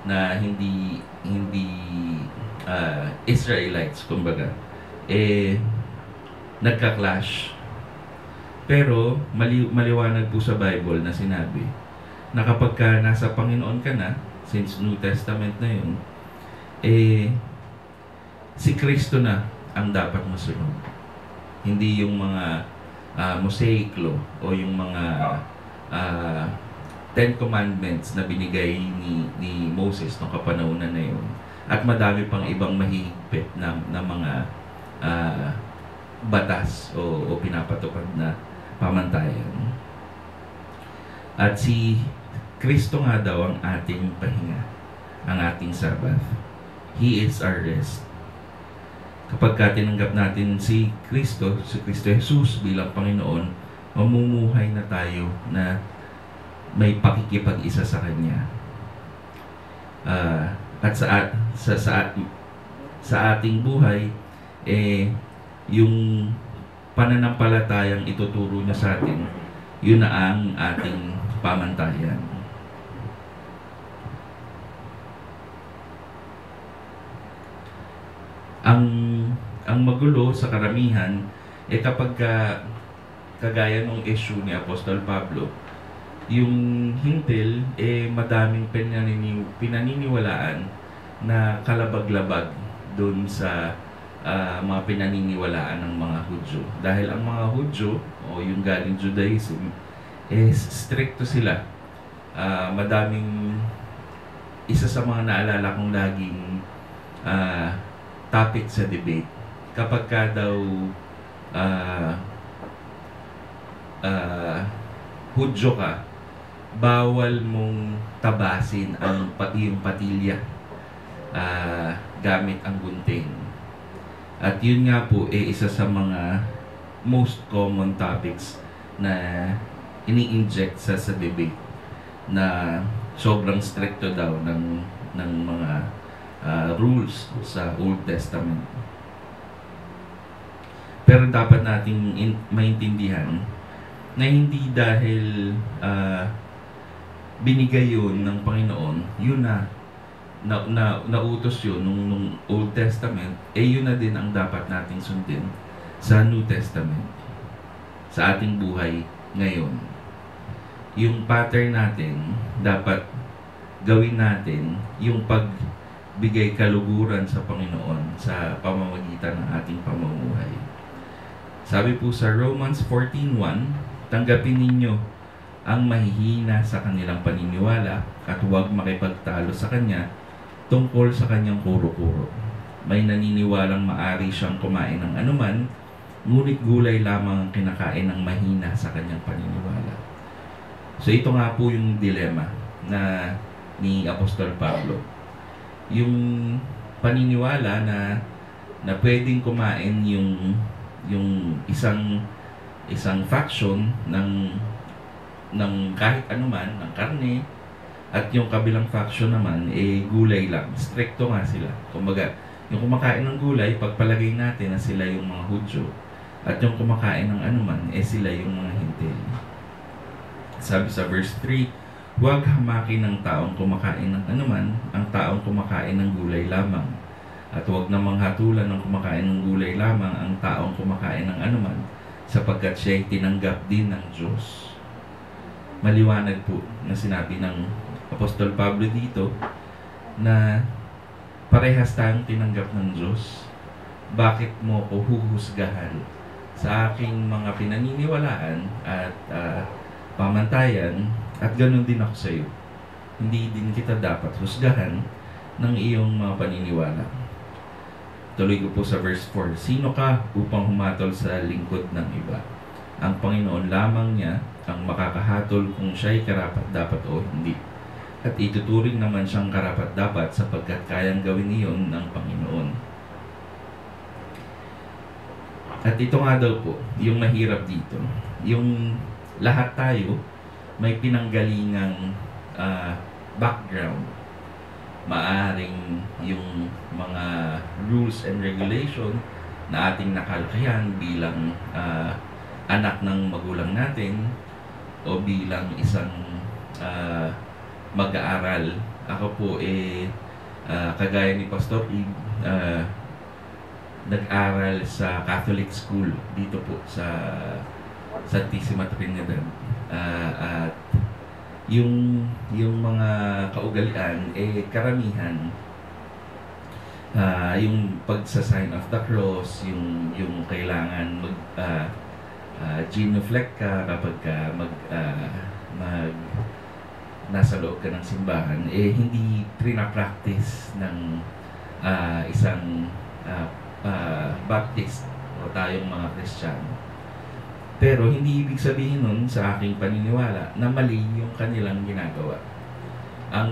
na hindi Israelites, kumbaga, nagka-clash. Pero maliwanag po sa Bible na sinabi na kapag ka nasa Panginoon ka na, since New Testament na yun, si Kristo na ang dapat masunod. Hindi yung mga Mosaic law o yung mga Ten Commandments na binigay ni Moses noong kapanahunan na yun. At madami pang ibang mahigpit na mga batas o pinapatupad na pamantayan. At si Kristo nga daw ang ating pahinga, ang ating Sabbath. He is our rest. Kapag tinanggap natin si Kristo Jesus bilang Panginoon, mamumuhay na tayo na may pakikipag-isa sa Kanya. At sa ating buhay, yung pananampalatayang ituturo niya sa atin, yun na ang ating pamantayan. Ang magulo sa karamihan kapag kagaya ng issue ni Apostol Pablo, yung hintil madaming pinaniniwalaan na kalabag-labag doon sa mga pinaniniwalaan ng mga Hudyo. Dahil ang mga Hudyo o yung galing Judaism stricto sila. Madaming isa sa mga naalala kong laging topic sa debate, kapag ka daw Hudyo ka, bawal mong tabasin yung patilya gamit ang gunting. At yun nga po isa sa mga most common topics na ini-inject sa debate, na sobrang stricto daw ng mga rules sa Old Testament. Pero dapat nating maintindihan na hindi dahil binigay yun ng Panginoon, yun nautos yun nung Old Testament, yun na din ang dapat nating sundin sa New Testament, sa ating buhay ngayon. Yung pattern natin, dapat gawin natin yung pagbigay kaluguran sa Panginoon sa pamamagitan ng ating pamumuhay. Sabi po sa Romans 14:1, tanggapin ninyo ang mahihina sa kanilang paniniwala at huwag makipagtalo sa kanya tungkol sa kanyang kuro-kuro. May naniniwalang maari siyang kumain ng anuman, ngunit gulay lamang ang kinakain ng mahina sa kanyang paniniwala. So ito nga po yung dilema ni Apostol Pablo. Yung paniniwala na pwedeng kumain yung isang faction ng kahit anuman, ng karne, at yung kabilang faction naman gulay lang. Stricto nga sila. Kumbaga, yung kumakain ng gulay, pagpalagay natin na sila yung mga Hudyo, at yung kumakain ng anuman sila yung mga Hintil. Sabi sa verse 3, huwag hamakin ng taong kumakain ng anuman ang taong kumakain ng gulay lamang, at huwag namang hatulan ng kumakain ng gulay lamang ang taong kumakain ng anuman, sapagkat siya'y tinanggap din ng Diyos. Maliwanag po na sinabi ng Apostol Pablo dito na parehas tayong tinanggap ng Diyos. Bakit mo ko huhusgahan sa aking mga pinaniniwalaan at pamantayan, at ganun din ako sa iyo? Hindi din kita dapat husgahan ng iyong mga paniniwala. Tuloy ko po sa verse 4. Sino ka upang humatol sa lingkod ng iba? Ang Panginoon lamang niya ang makakahatol kung siya'y karapat-dapat o hindi. At ituturing naman siyang karapat-dapat sapagkat kayang gawin iyon ng Panginoon. At ito nga daw po, yung mahirap dito. Yung lahat tayo may pinanggalingang background. Maaring yung mga rules and regulation na ating nakalakayan bilang anak ng magulang natin o bilang isang mag-aaral. Ako po kagaya ni Pastor Eve, nag-aral sa Catholic school dito po sa Santissima Trinidad. At yung mga kaugalian karamihan yung pagsa-sign of the cross, yung kailangan genuflect ka kapag nasa loob ka ng simbahan, hindi practice ng isang Baptist o tayong mga Kristiyano. Pero hindi ibig sabihin nun sa aking paniniwala na mali yung kanilang ginagawa. Ang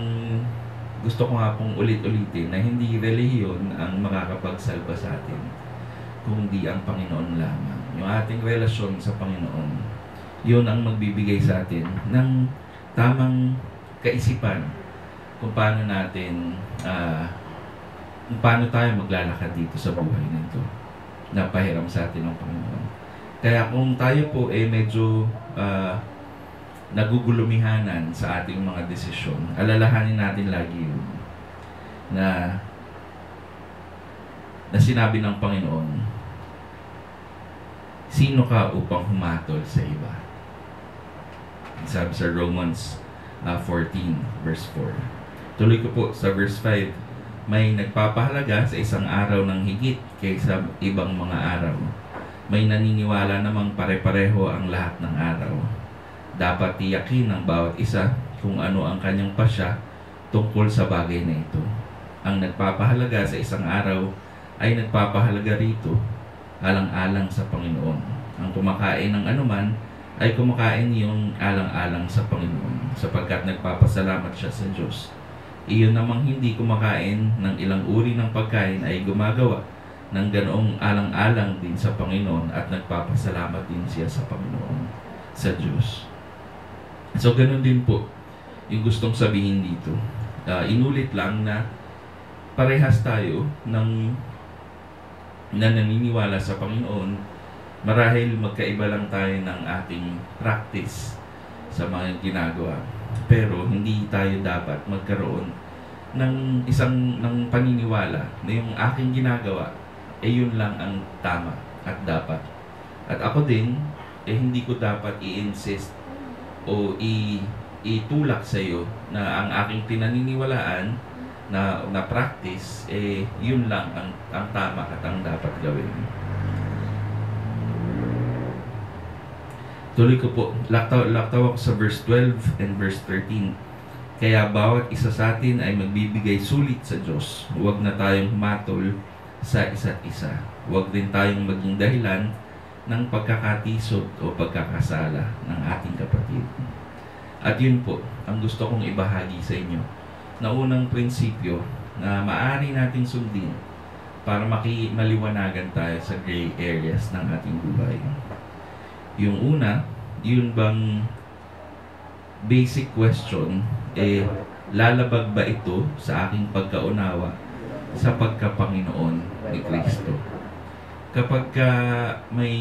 gusto ko nga pong ulit-ulitin na hindi relihiyon ang makakapagsalba sa atin, kundi ang Panginoon lamang. Yung ating relasyon sa Panginoon, yun ang magbibigay sa atin ng tamang kaisipan kung paano natin, kung paano tayo maglalakad dito sa buhay nito na pahiram sa atin ng Panginoon. Kaya kung tayo po medyo nagugulumihanan sa ating mga desisyon, alalahanin natin lagi yun na sinabi ng Panginoon, sino ka upang humatol sa iba? Sabi sa Romans 14 verse 4. Tuloy ko po sa verse 5, may nagpapahalaga sa isang araw ng higit kaysa ibang mga araw. May naniniwala namang pare-pareho ang lahat ng araw. Dapat tiyakin ng bawat isa kung ano ang kanyang pasya tungkol sa bagay na ito. Ang nagpapahalaga sa isang araw ay nagpapahalaga rito alang-alang sa Panginoon. Ang kumakain ng anuman ay kumakain yung alang-alang sa Panginoon sapagkat nagpapasalamat siya sa Diyos. Iyon namang hindi kumakain ng ilang uri ng pagkain ay gumagawa ng ganoong alang-alang din sa Panginoon at nagpapasalamat din siya sa Panginoon, sa Diyos. So, ganun din po yung gustong sabihin dito. Inulit lang na parehas tayo na naniniwala sa Panginoon. Marahil magkaiba lang tayo ng ating practice sa mga ginagawa. Pero hindi tayo dapat magkaroon ng ng paniniwala na yung aking ginagawa yun lang ang tama at dapat. At ako din, hindi ko dapat i-insist o itulak sa iyo na ang aking pinaniniwalaan na practice, yun lang ang tama at ang dapat gawin. Tuloy ko po, laktaw ako sa verse 12 and verse 13. Kaya bawat isa sa atin ay magbibigay sulit sa Diyos. Huwag na tayong humatol sa isa't isa. Huwag din tayong maging dahilan ng pagkakatisod o pagkakasala ng ating kapatid. At yun po, ang gusto kong ibahagi sa inyo na unang prinsipyo na maaari nating sundin para maliwanagan tayo sa gray areas ng ating buhay. Yung una, yun bang basic question, lalabag ba ito sa aking pagkaunawa sa pagkapanginoon ni Kristo? Kapag may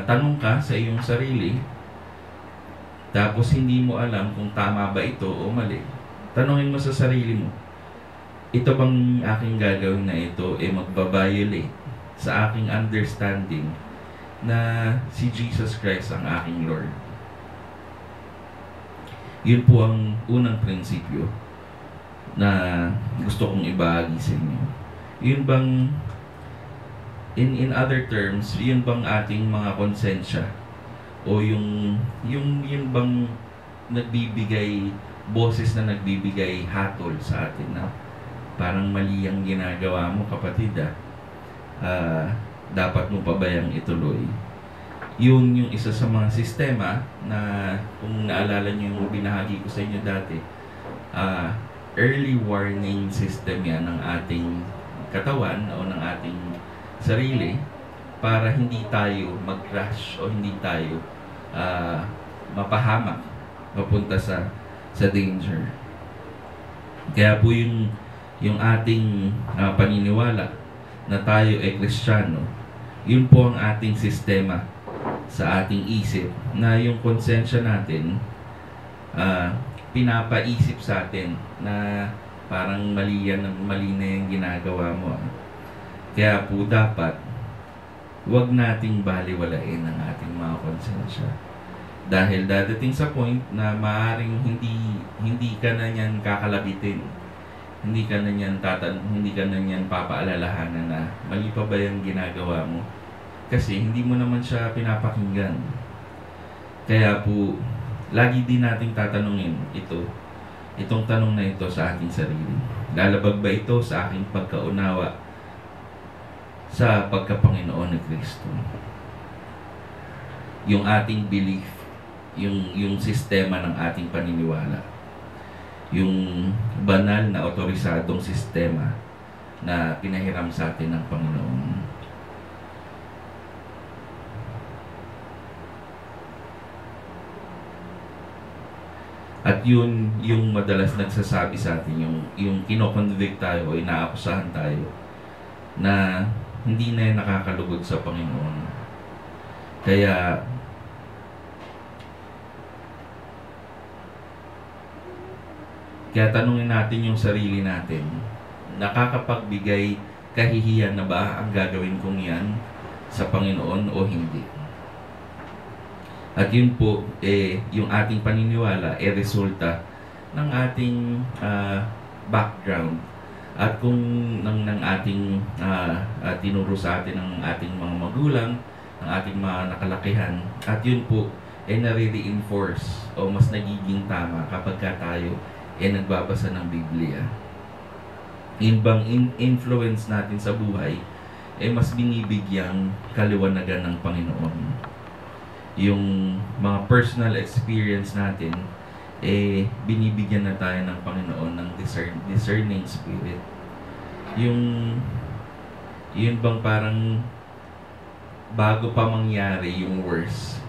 tanong ka sa iyong sarili, tapos hindi mo alam kung tama ba ito o mali, tanungin mo sa sarili mo, ito bang aking gagawin na ito magbabiolate sa aking understanding na si Jesus Christ ang aking Lord? Yun po ang unang prinsipyo na gusto kong ibahagi sa inyo. Yun bang, in other terms, yun bang ating mga konsensya o yun bang nagbibigay, boses na nagbibigay hatol sa atin na parang mali ang ginagawa mo, kapatid, dapat mo pa ba yang ituloy? Yun yung isa sa mga sistema na kung naalala nyo yung binahagi ko sa inyo dati, early warning system yan ng ating katawan o ng ating sarili para hindi tayo mag-crash o hindi tayo mapahamak mapunta sa danger. Kaya po yung ating paniniwala na tayo ay Kristiyano, yun po ang ating sistema sa ating isip na yung konsensya natin pinapaisip sa atin na parang mali na yung ginagawa mo. Kaya po dapat huwag nating baliwalain ang ating mga konsensya. Dahil dadating sa point na maaaring hindi ka na niyan kakalabitin. hindi ka na niyan papaalalahanan na mali pa ba yung ginagawa mo. Kasi hindi mo naman siya pinapakinggan. Kaya po, lagi din nating tatanungin itong tanong na ito sa ating sarili. Lalabag ba ito sa aking pagkaunawa sa pagkapanginoon ni Kristo? Yung ating belief, yung sistema ng ating paniniwala, yung banal na otorisadong sistema na pinahiram sa atin ng Panginoon. At yun yung madalas nagsasabi sa atin, yung kinoconvict tayo o inaakusahan tayo na hindi na yan nakakalugod sa Panginoon. Kaya tanungin natin yung sarili natin, nakakapagbigay kahihiyan na ba ang gagawin kong yan sa Panginoon o hindi? At yun po, yung ating paniniwala, resulta ng ating background. At kung ng ating tinuro sa atin ng ating mga magulang, ng ating mga nakalakihan. At yun po, nare-reinforce o mas nagiging tama kapag tayo nagbabasa ng Biblia. Yun bang influence natin sa buhay, mas binibigyang kaliwanagan ng Panginoon. Yung mga personal experience natin, binibigyan na tayo ng Panginoon ng discerning spirit. Yun bang parang bago pa mangyari yung worst,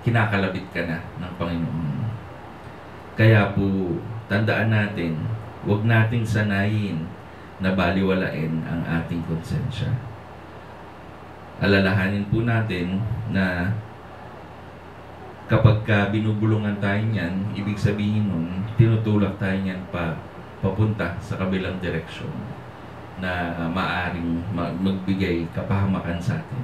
kinakalabit ka na ng Panginoon. Kaya po, tandaan natin, huwag nating sanayin na baliwalain ang ating konsensya. Alalahanin po natin na kapag binubulungan tayo niyan, ibig sabihin nun, tinutulak tayo niyan papunta sa kabilang direksyon na maaring magbigay kapahamakan sa atin.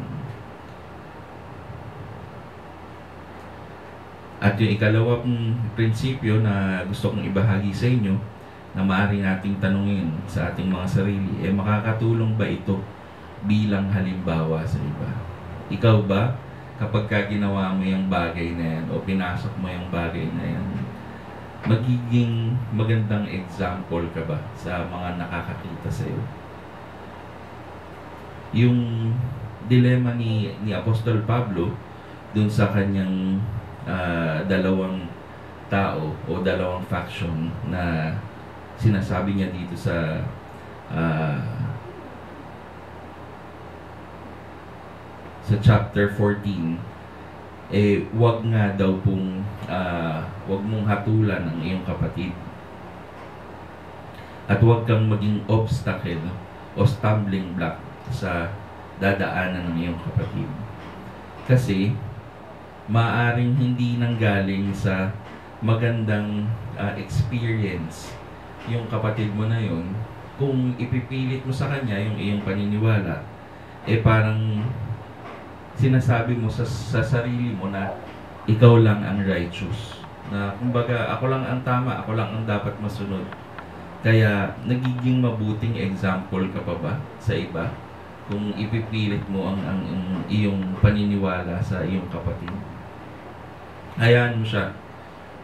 At yung ikalawang prinsipyo na gusto kong ibahagi sa inyo, na maaring nating tanungin sa ating mga sarili, makakatulong ba ito bilang halimbawa sa iba? Ikaw ba, kapag ginawa mo yung bagay na yan o pinasok mo yung bagay na yan, magiging magandang example ka ba sa mga nakakakita sa iyo? Yung dilema ni Apostol Pablo dun sa kanyang dalawang tao o dalawang faction na sinasabi niya dito sa chapter 14, wag nga daw pong wag mong hatulan ang iyong kapatid at wag kang maging obstacle o stumbling block sa dadaanan ng iyong kapatid, kasi maaring hindi nanggaling sa magandang experience yung kapatid mo na yun. Kung ipipilit mo sa kanya yung iyong paniniwala, parang sinasabi mo sa sarili mo na ikaw lang ang righteous. Na kumbaga, ako lang ang tama, ako lang ang dapat masunod. Kaya nagiging mabuting example ka pa ba sa iba kung ipipilit mo ang iyong paniniwala sa iyong kapatid? Hayaan mo siya.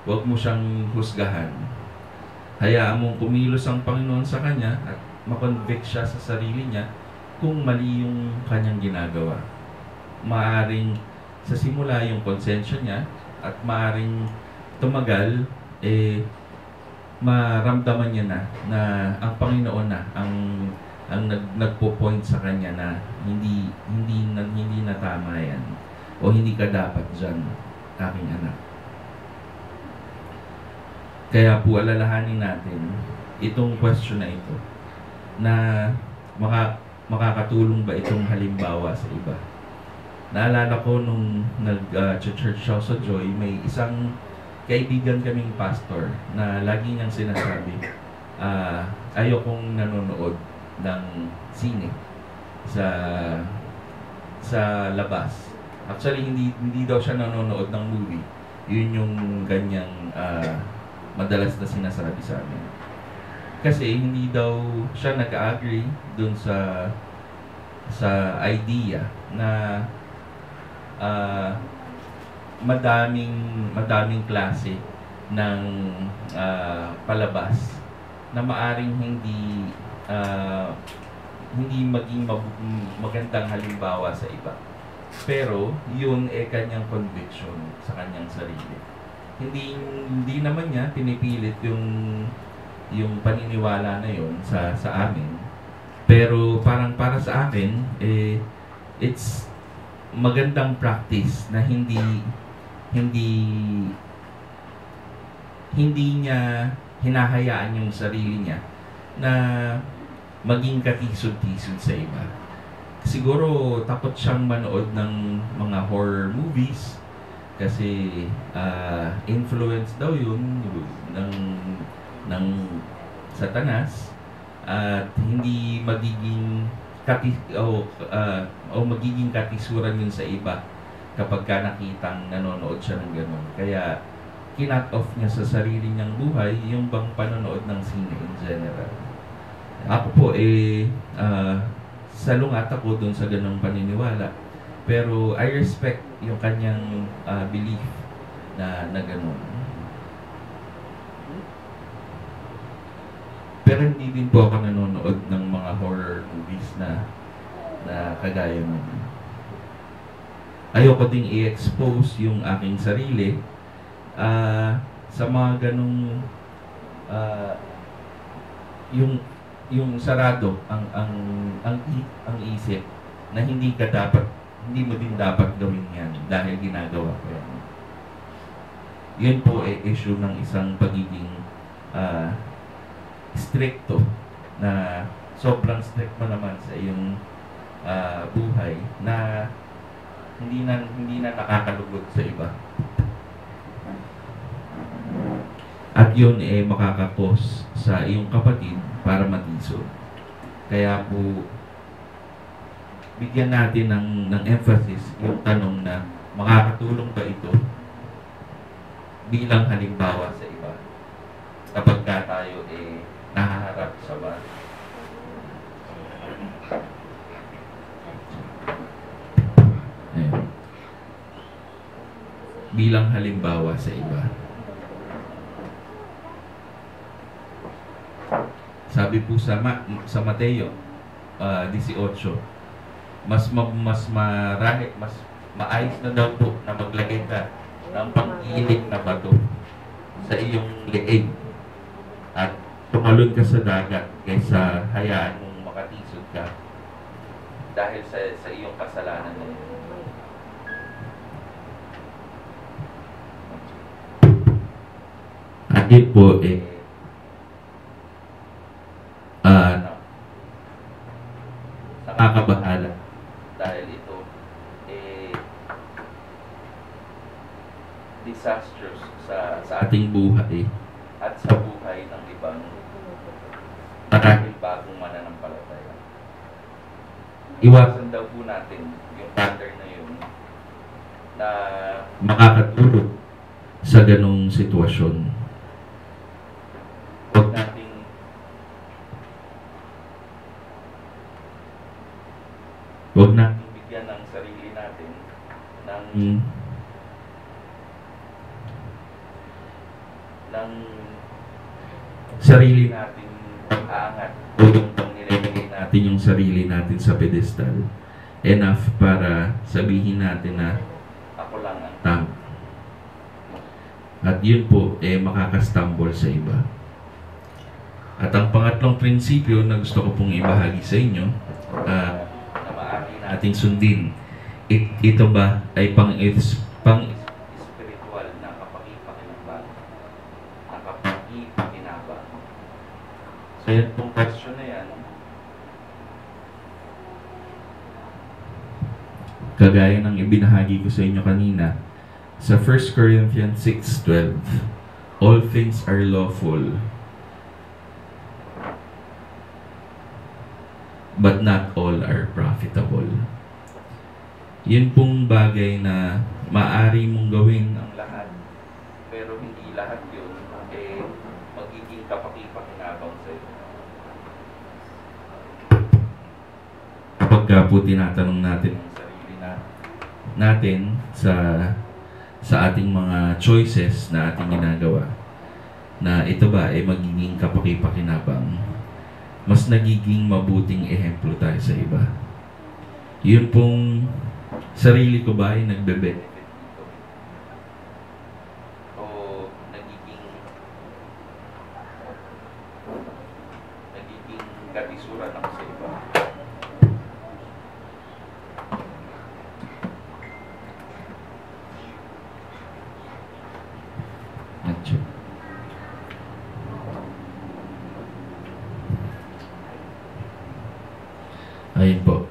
Huwag mo siyang husgahan. Hayaan mong kumilos ang Panginoon sa kanya at makonvict siya sa sarili niya kung mali yung kanyang ginagawa. Maaring sa simula yung konsensya niya at maaring tumagal, maramdaman niya na ang Panginoon na ang nagpo-point sa kanya na hindi na tama yan o hindi ka dapat dyan, aking anak. Kaya po alalahanin natin itong question na ito, na makakatulong ba itong halimbawa sa iba. Naalala ko nung nag-church ako sa Joy, may isang kaibigan kaming pastor na lagi niyang sinasabi, ayokong nanonood ng sine sa labas. Actually, hindi daw siya nanonood ng movie. Yun yung ganyang madalas na sinasabi sa amin. Kasi hindi daw siya nag-agree dun sa idea na madaming klase ng palabas na maaring hindi maging magandang halimbawa sa iba. Pero yun kanyang conviction sa kanyang sarili. Hindi naman niya pinipilit yung paniniwala na yun sa amin. Pero parang para sa amin, it's magandang practice na hindi niya hinahayaan yung sarili niya na maging katisod-tisod sa iba. Siguro takot siyang manood ng mga horror movies kasi influence daw yun ng Satanas at hindi magiging magiging katisuran yun sa iba kapag nakitang nanonood siya ng gano'n. Kaya kinat off niya sa sarili niyang buhay yung bang panonood ng sine in general. Ako po salungat ako dun sa ganong paniniwala. Pero I respect yung kanyang belief na gano'n. Pero hindi din po ako nanonood ng mga horror movies na kagaya nun. Ayoko ding i-expose yung aking sarili sa mga ganong yung sarado ang isip na hindi mo din dapat gawin yan dahil ginagawa ko yan. Yun po issue ng isang pagiging stricto na sobrang strict mo naman sa iyong buhay na hindi na nakakalugod sa iba. At yun makakakos sa iyong kapatid para matisod. Kaya po bigyan natin ng emphasis yung tanong na makakatulong ba ito bilang halimbawa sa iba kapag tayo nahaharap sa bahay. Bilang halimbawa sa iba. Sabi po sa Mateo 18, mas maayos na daw po na maglagay ka ng pang-iinit na bato sa iyong leeg at tumalon ka sa dagat kaysa hayaan mong makatisod ka dahil sa iyong kasalanan na yun. At yun po nakakabahala dahil ito disastrous sa ating buhay at sa buhay ng ibang marahil bagong mananampalataya. Iwasan daw po natin yung pattern na yun na makakatulog sa ganong sitwasyon. Huwag natin bigyan ng sarili natin ng sarili natin pag-aangat o yung nilagay natin yung sarili natin sa pedestal enough para sabihin natin na ako lang ang tama. At yun po makakastumble sa iba. At ang pangatlong prinsipyo na gusto ko pong ibahagi sa inyo na maaari nating sundin, ito ba ay pang-spiritual na kapakipakinabang? So yan pong question na yan, kagaya ng ibinahagi ko sa inyo kanina sa 1 Corinthians 6:12, all things are lawful, but not all are profitable. Yun pong bagay na maaari mong gawin ang lahat, pero hindi lahat yun magiging kapakipakinabang sa iyo. Kapag po tinatanong natin ang sarili natin sa ating mga choices na ating ginagawa, na ito ba ay magiging kapakipakinabang, mas nagiging mabuting ehemplo tayo sa iba. Yun pong sarili ko ba ay nagbe-benefit dito? O nagiging kabisuran ako sa iba? Ayun po.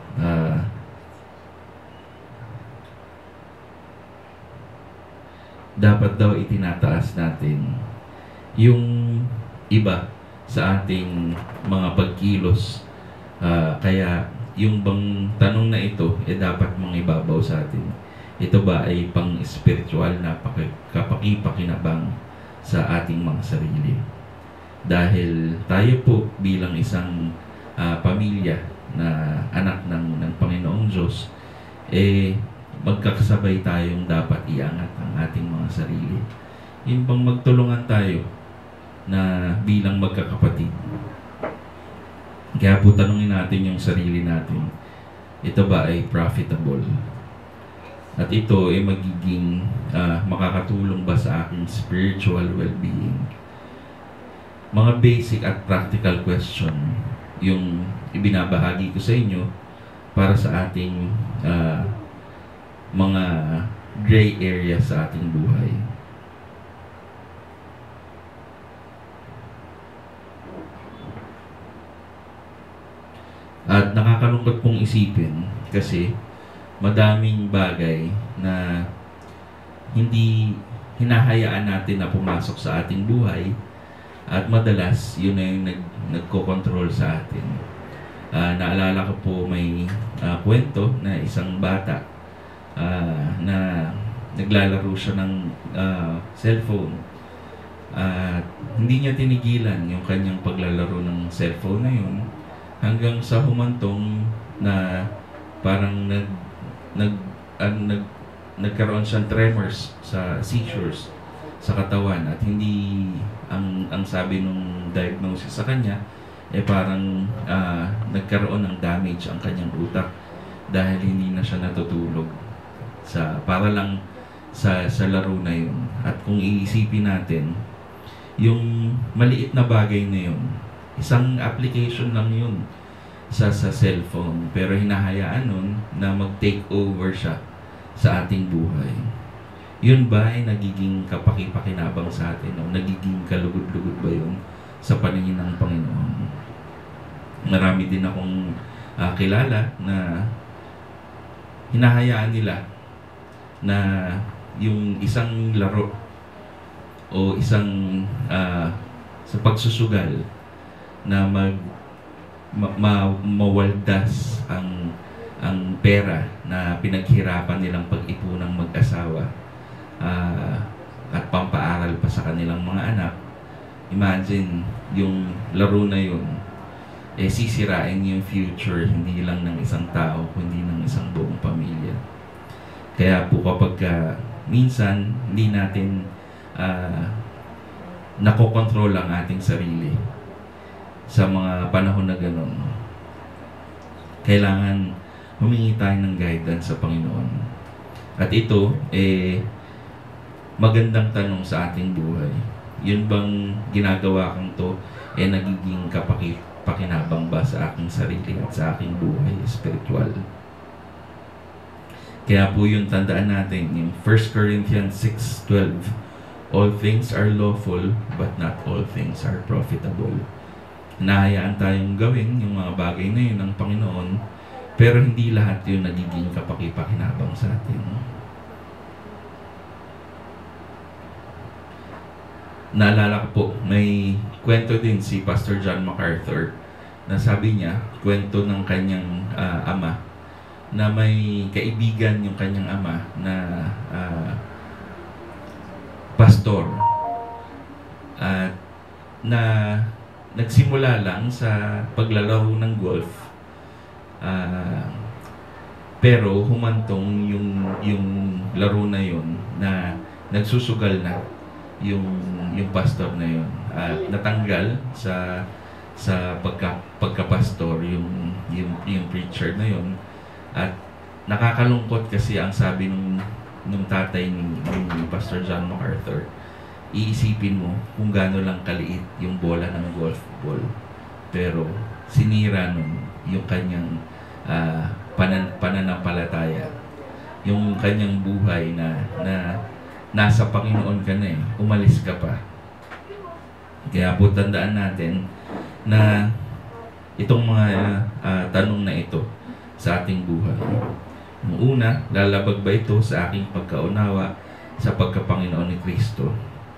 Dapat daw itinataas natin yung iba sa ating mga pagkilos. Kaya yung bang tanong na ito, dapat mangibabaw sa atin. Ito ba ay pang-spiritual na kapakipakinabang sa ating mga sarili? Dahil tayo po bilang isang pamilya na anak ng Panginoong Diyos, magkakasabay tayong dapat iangat ang ating mga sarili. Yung bang magtulungan tayo na bilang magkakapatid. Kaya po tanungin natin yung sarili natin, ito ba ay profitable? At ito ay magiging makakatulong ba sa aking spiritual well-being? Mga basic at practical question yung ibinabahagi ko sa inyo para sa ating mga gray area sa ating buhay. At nakakalungkot pong isipin kasi madaming bagay na hindi hinahayaan natin na pumasok sa ating buhay at madalas yun na yung nagko-control sa atin. Naalala ko po may kwento na isang bata na naglalaro siya ng cellphone at hindi niya tinigilan yung kanyang paglalaro ng cellphone na yun hanggang sa humantong na parang nagkaroon siyang tremors, sa seizures sa katawan, at hindi ang sabi nung diagnosis sa kanya parang nagkaroon ng damage ang kanyang utak dahil hindi na siya natutulog para lang sa laro na yun. At kung iisipin natin yung maliit na bagay na yun, isang application lang yun sa cellphone, pero hinahayaan nun na mag-take over siya sa ating buhay. Yun ba ay nagiging kapakipakinabang sa atin o nagiging kalugod-lugod ba yun sa paningin ng Panginoon? Marami din akong kilala na hinahayaan nila na yung isang laro o isang sa pagsusugal na mawaldas ang pera na pinaghirapan nilang pag-ipunang mag-asawa at pampaaral pa sa kanilang mga anak. Imagine, yung laro na yun sisirain yung future hindi lang ng isang tao kundi ng isang buong pamilya. Kaya po kapag minsan hindi natin nakokontrol ang ating sarili sa mga panahon na ganun, kailangan humingi tayo ng guidance sa Panginoon. At ito magandang tanong sa ating buhay. Yun bang ginagawa kong to nagiging kapakipakinabang ba sa aking sarili at sa aking buhay spiritual? Kaya po yung tandaan natin yung 1 Corinthians 6:12, all things are lawful but not all things are profitable. Nahayaan tayong gawin yung mga bagay na yun ng Panginoon, pero hindi lahat yun nagiging kapakipakinabang sa atin. Naalala ko po, may kwento din si Pastor John MacArthur na sabi niya, kwento ng kanyang ama, na may kaibigan yung kanyang ama na pastor. At na nagsimula lang sa paglalaro ng golf. Pero humantong yung laro na yun na nagsusugal na yung pastor na yun. At natanggal sa pagkapastor yung preacher na yun. At nakakalungkot kasi ang sabi nung tatay ni Pastor John MacArthur, iisipin mo kung gaano lang kaliit yung bola ng golf ball. Pero sinira nun yung kanyang pananampalataya, yung kanyang buhay na nasa Panginoon ka na umalis ka pa. Kaya po tandaan natin na itong mga tanong na ito sa ating buhay. Yung una, lalabag ba ito sa aking pagkaunawa sa pagkapanginoon ni Kristo?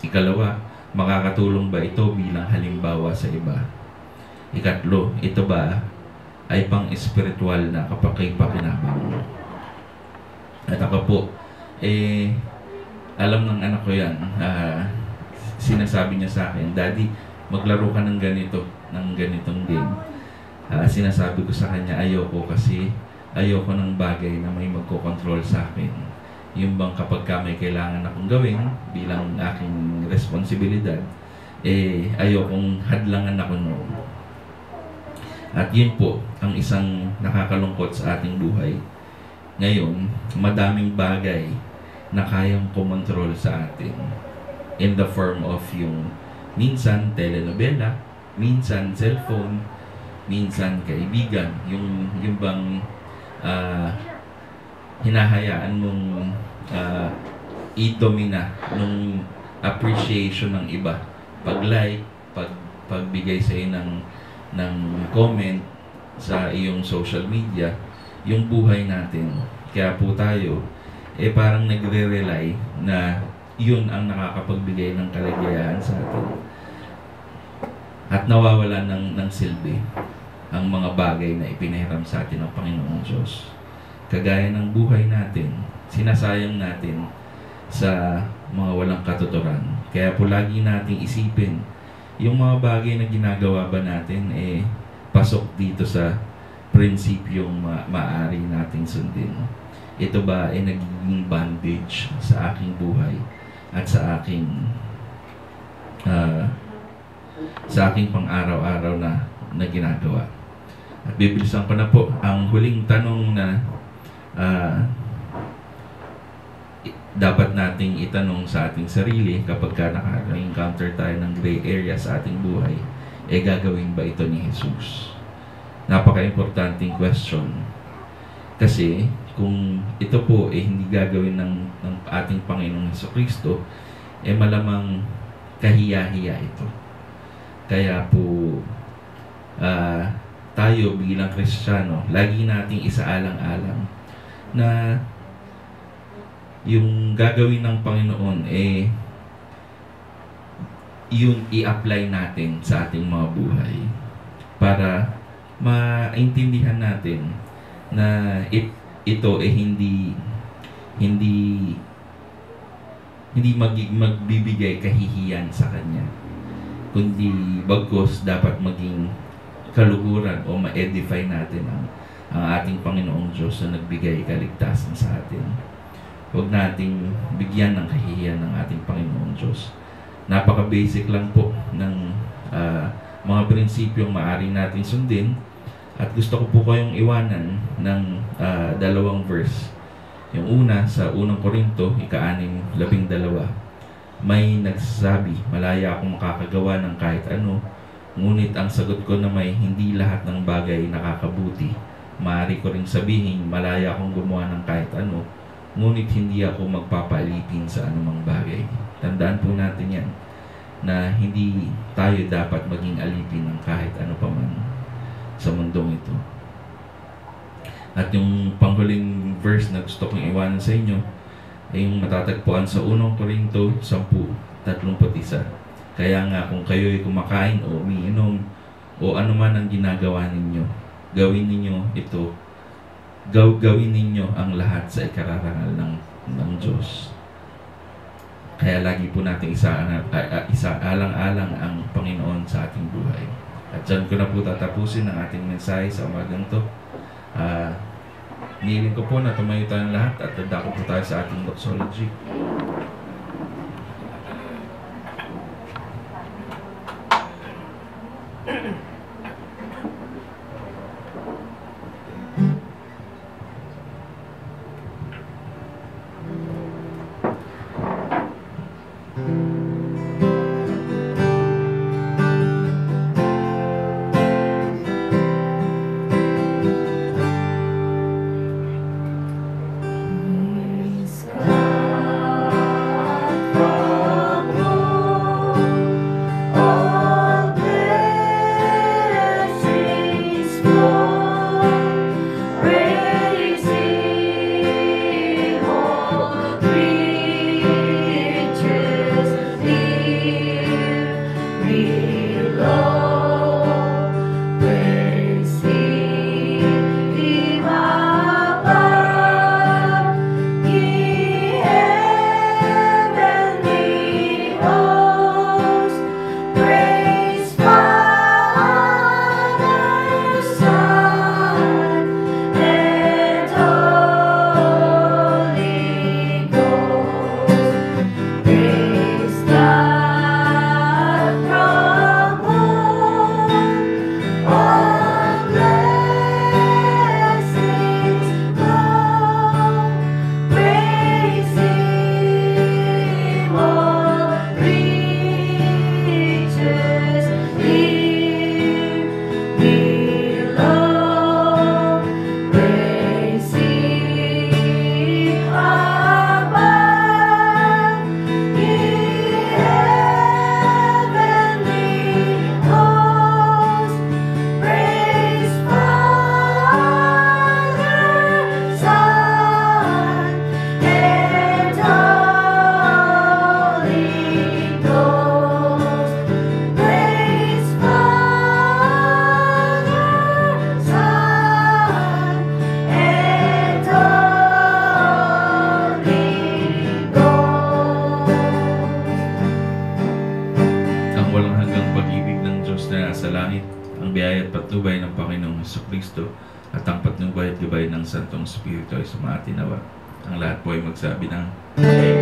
Ikalawa, makakatulong ba ito bilang halimbawa sa iba? Ikatlo, ito ba ay pang-espiritual na kapakinabangan? At ako po, alam ng anak ko yan. Sinasabi niya sa akin, Daddy, maglaro ka ng ganitong game. Sinasabi ko sa kanya, ayoko kasi ayoko ng bagay na may magkocontrol sa akin. Yung bang kapag may kailangan akong gawin bilang aking responsibilidad, ayokong hadlangan ako noon. At yun po ang isang nakakalungkot sa ating buhay. Ngayon, madaming bagay na kayang kumontrol sa atin in the form of yung minsan telenovela, minsan cellphone, minsan kaibigan, yung bang hinahayaan mong i-domina nung appreciation ng iba. Pag-like, pagbigay sa iyo ng comment sa iyong social media, yung buhay natin. Kaya po tayo, parang nagre-rely na yun ang nakakapagbigay ng kaligayahan sa atin. At nawawala ng silbi ang mga bagay na ipinahiram sa atin ng Panginoong Diyos. Kagaya ng buhay natin, sinasayang natin sa mga walang katuturan. Kaya po lagi nating isipin, yung mga bagay na ginagawa ba natin, pasok dito sa prinsipyong maaari nating sundin. Ito ba ay nagiging bandage sa aking buhay at sa aking pang-araw-araw na ginagawa. At bibilisan ko na po ang huling tanong na dapat nating itanong sa ating sarili kapag naka-encounter tayo ng gray area sa ating buhay. Gagawin ba ito ni Jesus? Napaka-importanting question. Kasi kung ito po hindi gagawin ng ating Panginoong Jesucristo, malamang kahiya-hiya ito. Kaya po tayo bilang Kristiyano, lagi nating isaalang-alang na yung gagawin ng Panginoon yung i-apply natin sa ating mga buhay para maintindihan natin na ito hindi magbibigay kahihiyan sa Kanya, kundi bagkus dapat maging kaluhuran o ma-edify natin ang ating Panginoong Diyos na nagbigay kaligtasan sa atin. Huwag nating bigyan ng kahihiyan ng ating Panginoong Diyos. Napaka-basic lang po ng mga prinsipyong maaari natin sundin. At gusto ko po kayong iwanan ng dalawang verse. Yung una, sa 1 Korinto, 6:12, may nagsasabi, malaya akong makakagawa ng kahit ano, ngunit ang sagot ko na may hindi lahat ng bagay nakakabuti. Maaari ko ring sabihin, malaya akong gumawa ng kahit ano, ngunit hindi ako magpapaalipin sa anumang bagay. Tandaan po natin yan, na hindi tayo dapat maging alipin ng kahit ano pa man sa mundong ito. At yung panghuling verse na gusto kong iwanan sa inyo ay yung matatagpuan sa 1 Korinto 10:31. Kaya nga kung kayo'y kumakain o umiinom o anuman ang ginagawa ninyo, gawin ninyo ang lahat sa ikararangal ng Diyos. Kaya lagi po natin isaalang-alang ang Panginoon sa ating buhay. At dyan ko na po tatapusin ang ating mensahe sa umagang to. Nihiling ko po na tumayo tayong lahat at dadako po tayo sa ating doxology. Patnubay ng Panginoong Jesucristo at ang patnubay at gabay ng Santong Espiritu ay sumati nawa. Ang lahat po ay magsabi ng Amen.